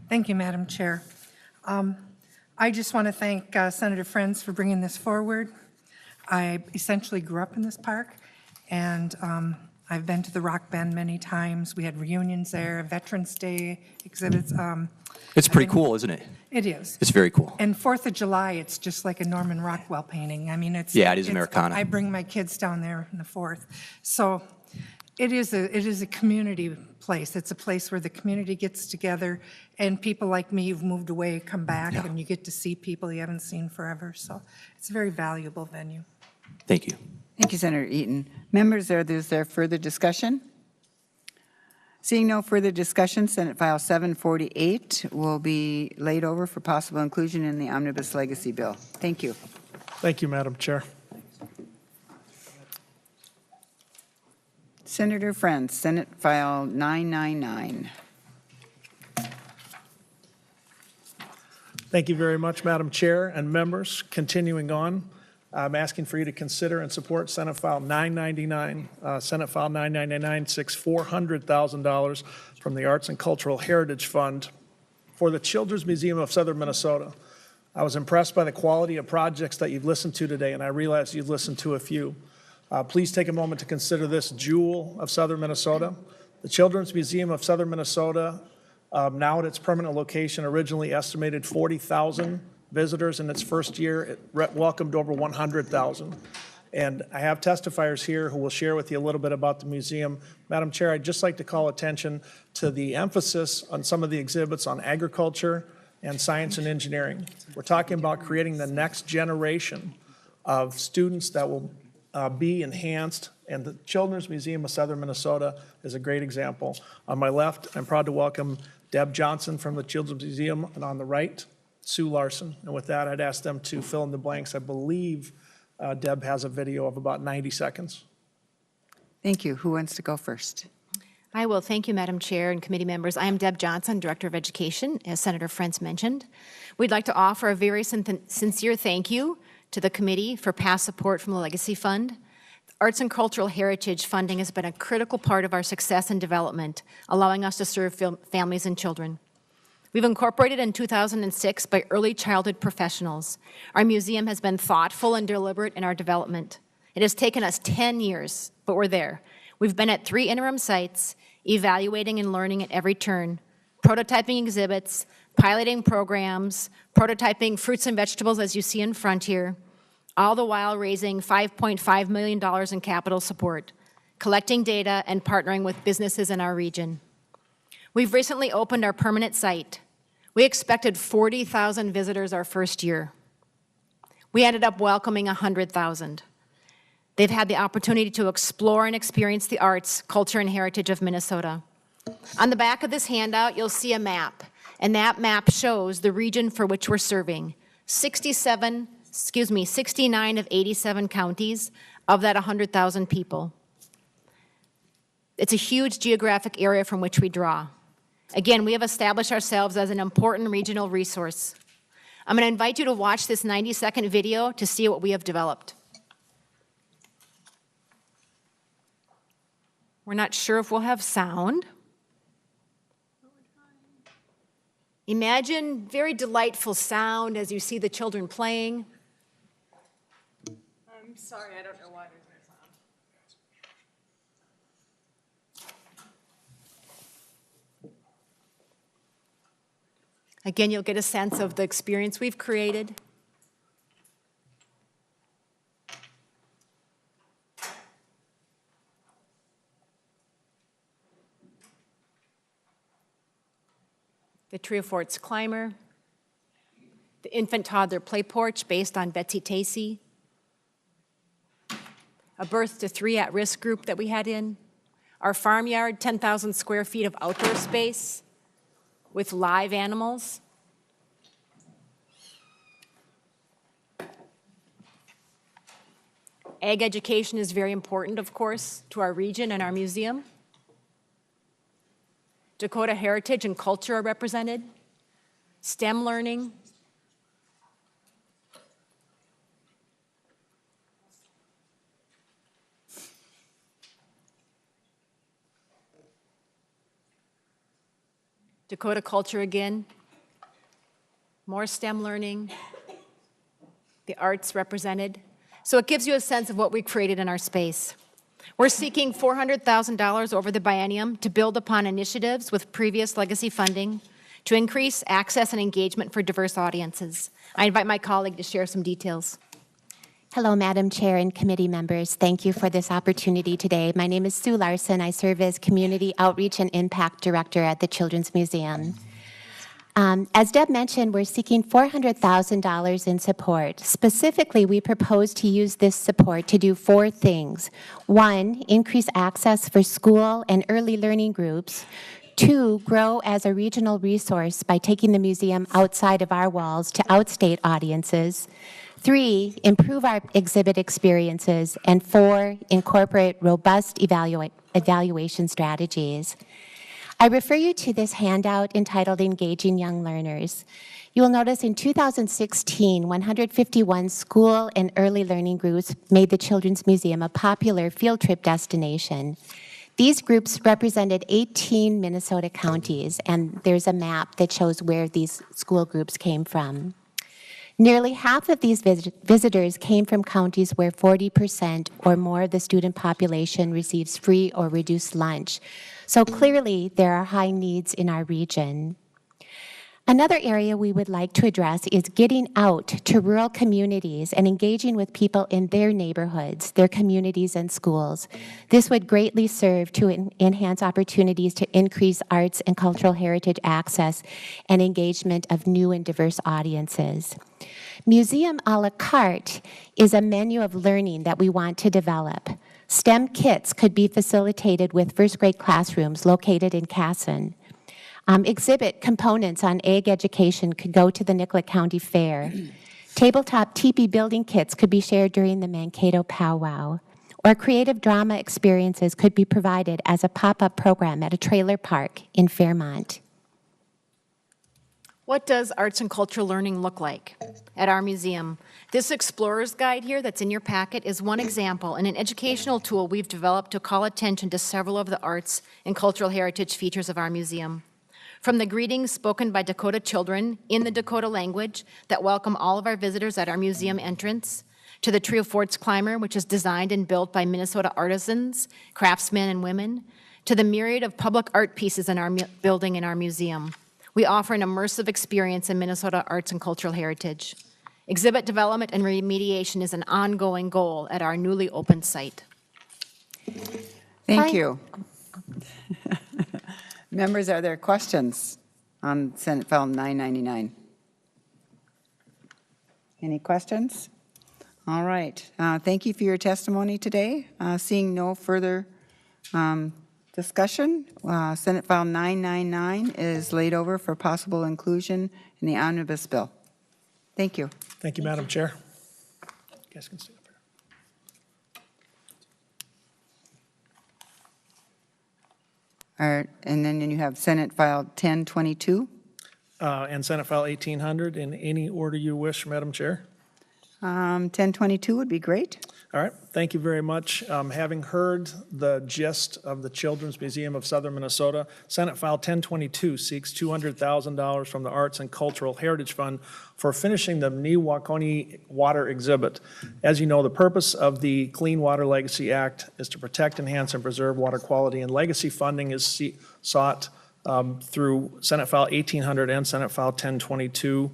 Thank you, Madam Chair. I just want to thank Senator Friends for bringing this forward. I essentially grew up in this park, and I've been to the Rock Bend many times. We had reunions there, Veterans Day exhibits. It's pretty cool, isn't it? It is. It's very cool. And 4th of July, it's just like a Norman Rockwell painting. I mean, it's... Yeah, it is Americana. I bring my kids down there on the 4th. So it is a community place. It's a place where the community gets together, and people like me who've moved away come back, and you get to see people you haven't seen forever. So it's a very valuable venue. Thank you. Thank you, Senator Eaton. Members, is there further discussion? Seeing no further discussion, Senate File 748 will be laid over for possible inclusion in the Omnibus Legacy Bill. Thank you. Thank you, Madam Chair. Senator Friends, Senate File 999. Thank you very much, Madam Chair and members. Continuing on, I'm asking for you to consider and support Senate File 999. Senate File 999 seeks $400,000 from the Arts and Cultural Heritage Fund for the Children's Museum of Southern Minnesota. I was impressed by the quality of projects that you've listened to today, and I realize you've listened to a few. Please take a moment to consider this jewel of Southern Minnesota. The Children's Museum of Southern Minnesota, now at its permanent location, originally estimated 40,000 visitors in its first year. It welcomed over 100,000. And I have testifiers here who will share with you a little bit about the museum. Madam Chair, I'd just like to call attention to the emphasis on some of the exhibits on agriculture and science and engineering. We're talking about creating the next generation of students that will be enhanced, and the Children's Museum of Southern Minnesota is a great example. On my left, I'm proud to welcome Deb Johnson from the Children's Museum, and on the right, Sue Larson. And with that, I'd ask them to fill in the blanks. I believe Deb has a video of about 90 seconds. Thank you. Who wants to go first? I will. Thank you, Madam Chair and committee members. I am Deb Johnson, Director of Education, as Senator Frentz mentioned. We'd like to offer a very sincere thank you to the committee for past support from the Legacy Fund. Arts and cultural heritage funding has been a critical part of our success and development, allowing us to serve families and children. We've incorporated in 2006 by early childhood professionals. Our museum has been thoughtful and deliberate in our development. It has taken us 10 years, but we're there. We've been at 3 interim sites, evaluating and learning at every turn, prototyping exhibits, piloting programs, prototyping fruits and vegetables as you see in front here, all the while raising $5.5 million in capital support, collecting data and partnering with businesses in our region. We've recently opened our permanent site. We expected 40,000 visitors our first year. We ended up welcoming 100,000. They've had the opportunity to explore and experience the arts, culture, and heritage of Minnesota. On the back of this handout, you'll see a map, and that map shows the region for which we're serving. 69 of 87 counties of that 100,000 people. It's a huge geographic area from which we draw. Again, we have established ourselves as an important regional resource. I'm going to invite you to watch this 90-second video to see what we have developed. We're not sure if we'll have sound. Imagine very delightful sound as you see the children playing. I'm sorry, I don't know why there's no sound. Again, you'll get a sense of the experience we've created. The Trio Forts Climber, the Infant Toddler Play Porch based on Betsy Tacy, a birth to 3 at-risk group that we had in, our farmyard, 10,000 square feet of outdoor space with live animals. Ag education is very important, of course, to our region and our museum. Dakota heritage and culture are represented. STEM learning. Dakota culture again. More STEM learning. The arts represented. So it gives you a sense of what we created in our space. We're seeking $400,000 over the biennium to build upon initiatives with previous legacy funding to increase access and engagement for diverse audiences. I invite my colleague to share some details. Hello, Madam Chair and committee members. Thank you for this opportunity today. My name is Sue Larson. I serve as Community Outreach and Impact Director at the Children's Museum. As Deb mentioned, we're seeking $400,000 in support. Specifically, we propose to use this support to do 4 things. 1, increase access for school and early learning groups. 2, grow as a regional resource by taking the museum outside of our walls to outstate audiences. 3, improve our exhibit experiences. And 4, incorporate robust evaluation strategies. I refer you to this handout entitled Engaging Young Learners. You will notice in 2016, 151 school and early learning groups made the Children's Museum a popular field trip destination. These groups represented 18 Minnesota counties, and there's a map that shows where these school groups came from. Nearly half of these visitors came from counties where 40% or more of the student population receives free or reduced lunch. So clearly, there are high needs in our region. Another area we would like to address is getting out to rural communities and engaging with people in their neighborhoods, their communities and schools. This would greatly serve to enhance opportunities to increase arts and cultural heritage access and engagement of new and diverse audiences. Museum a la carte is a menu of learning that we want to develop. STEM kits could be facilitated with first grade classrooms located in Casson. Exhibit components on ag education could go to the Nicollet County Fair. Tabletop teepee building kits could be shared during the Mankato powwow. Or creative drama experiences could be provided as a pop-up program at a trailer park in Fairmont. What does arts and cultural learning look like at our museum? This explorer's guide here that's in your packet is one example and an educational tool we've developed to call attention to several of the arts and cultural heritage features of our museum. From the greetings spoken by Dakota children in the Dakota language that welcome all of our visitors at our museum entrance, to the Tree of Forts Climber, which is designed and built by Minnesota artisans, craftsmen, and women, to the myriad of public art pieces in our building in our museum. We offer an immersive experience in Minnesota arts and cultural heritage. Exhibit development and remediation is an ongoing goal at our newly opened site. Thank you. Members, are there questions on Senate File 999? Any questions? All right. Thank you for your testimony today. Seeing no further discussion, Senate File 999 is laid over for possible inclusion in the omnibus bill. Thank you. Thank you, Madam Chair. You guys can stay up here. All right, and then you have Senate File 1022. And Senate File 1800 in any order you wish, Madam Chair. 1022 would be great. All right, thank you very much. Having heard the gist of the Children's Museum of Southern Minnesota, Senate File 1022 seeks $200,000 from the Arts and Cultural Heritage Fund for finishing the Mni-Wauconee water exhibit. As you know, the purpose of the Clean Water Legacy Act is to protect, enhance, and preserve water quality, and legacy funding is sought through Senate File 1800 and Senate File 1022.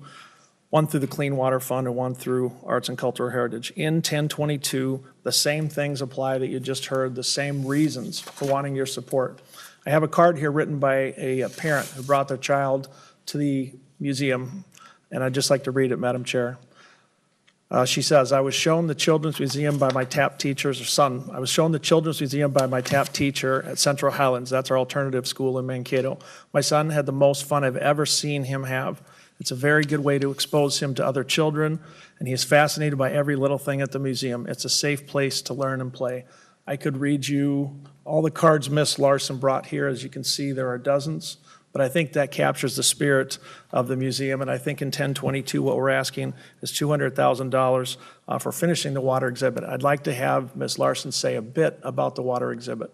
One through the Clean Water Fund and one through Arts and Cultural Heritage. In 1022, the same things apply that you just heard, the same reasons for wanting your support. I have a card here written by a parent who brought their child to the museum, and I'd just like to read it, Madam Chair. She says, I was shown the Children's Museum by my TAP teacher's son. I was shown the Children's Museum by my TAP teacher at Central Highlands. That's our alternative school in Mankato. My son had the most fun I've ever seen him have. It's a very good way to expose him to other children, and he is fascinated by every little thing at the museum. It's a safe place to learn and play. I could read you all the cards Miss Larson brought here. As you can see, there are dozens, but I think that captures the spirit of the museum, and I think in 1022 what we're asking is $200,000 for finishing the water exhibit. I'd like to have Miss Larson say a bit about the water exhibit.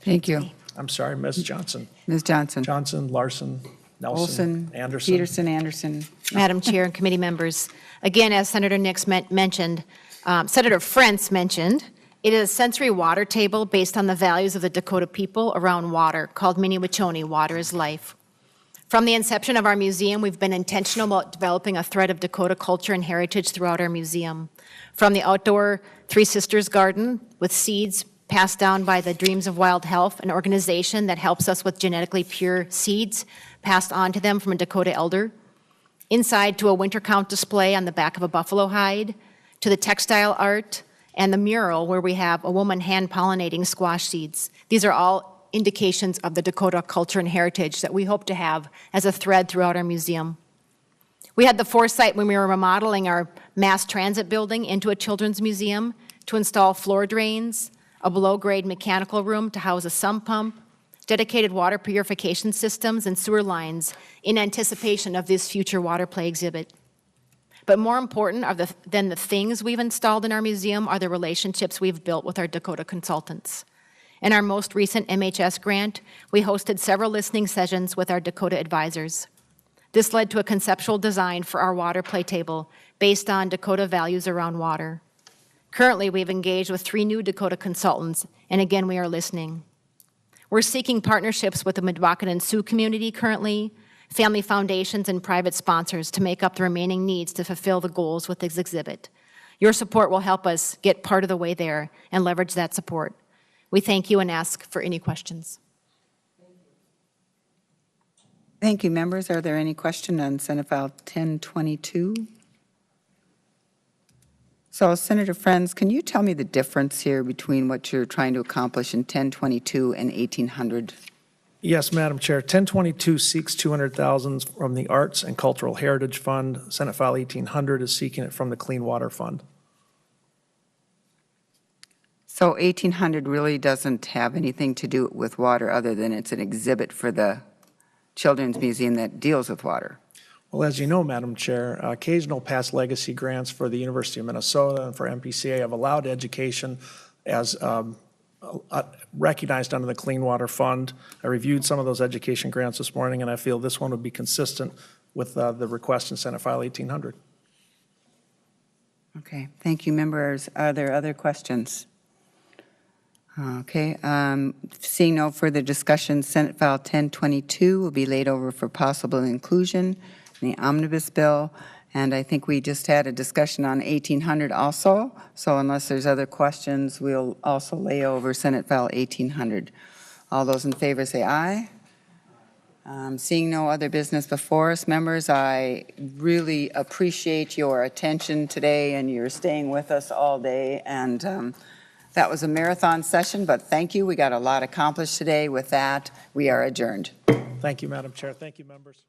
Thank you. I'm sorry, Ms. Johnson. Ms. Johnson. Johnson, Larson. Nelson, Olson, Anderson. Peterson, Anderson. Madam Chair and committee members, again, as Senator Nix mentioned, Senator Frentz mentioned, it is a sensory water table based on the values of the Dakota people around water called Mni-Wauconee, Water is Life. From the inception of our museum, we've been intentional about developing a thread of Dakota culture and heritage throughout our museum. From the outdoor Three Sisters Garden with seeds passed down by the Dreams of Wild Health, an organization that helps us with genetically pure seeds passed on to them from a Dakota elder, inside to a winter count display on the back of a buffalo hide, to the textile art and the mural where we have a woman hand-pollinating squash seeds. These are all indications of the Dakota culture and heritage that we hope to have as a thread throughout our museum. We had the foresight when we were remodeling our mass transit building into a children's museum to install floor drains, a below-grade mechanical room to house a sump pump, dedicated water purification systems and sewer lines in anticipation of this future water play exhibit. But more important than the things we've installed in our museum are the relationships we've built with our Dakota consultants. In our most recent MHS grant, we hosted several listening sessions with our Dakota advisors. This led to a conceptual design for our water play table based on Dakota values around water. Currently, we've engaged with 3 new Dakota consultants, and again, we are listening. We're seeking partnerships with the Mdewakanton Sioux community currently, family foundations, and private sponsors to make up the remaining needs to fulfill the goals with this exhibit. Your support will help us get part of the way there and leverage that support. We thank you and ask for any questions. Thank you, members. Are there any questions on Senate File 1022? So, Senator Friends, can you tell me the difference here between what you're trying to accomplish in 1022 and 1800? Yes, Madam Chair. 1022 seeks 200,000 from the Arts and Cultural Heritage Fund. Senate File 1800 is seeking it from the Clean Water Fund. So 1800 really doesn't have anything to do with water other than it's an exhibit for the Children's Museum that deals with water. Well, as you know, Madam Chair, occasional past legacy grants for the University of Minnesota and for MPCA have allowed education as recognized under the Clean Water Fund. I reviewed some of those education grants this morning, and I feel this one would be consistent with the request in Senate File 1800. Okay, thank you, members. Are there other questions? Okay, seeing no further discussion, Senate File 1022 will be laid over for possible inclusion in the omnibus bill. And I think we just had a discussion on 1800 also. So unless there's other questions, we'll also lay over Senate File 1800. All those in favor say aye. Seeing no other business before us, members, I really appreciate your attention today and your staying with us all day. And that was a marathon session, but thank you. We got a lot accomplished today. With that, we are adjourned. Thank you, Madam Chair. Thank you, members.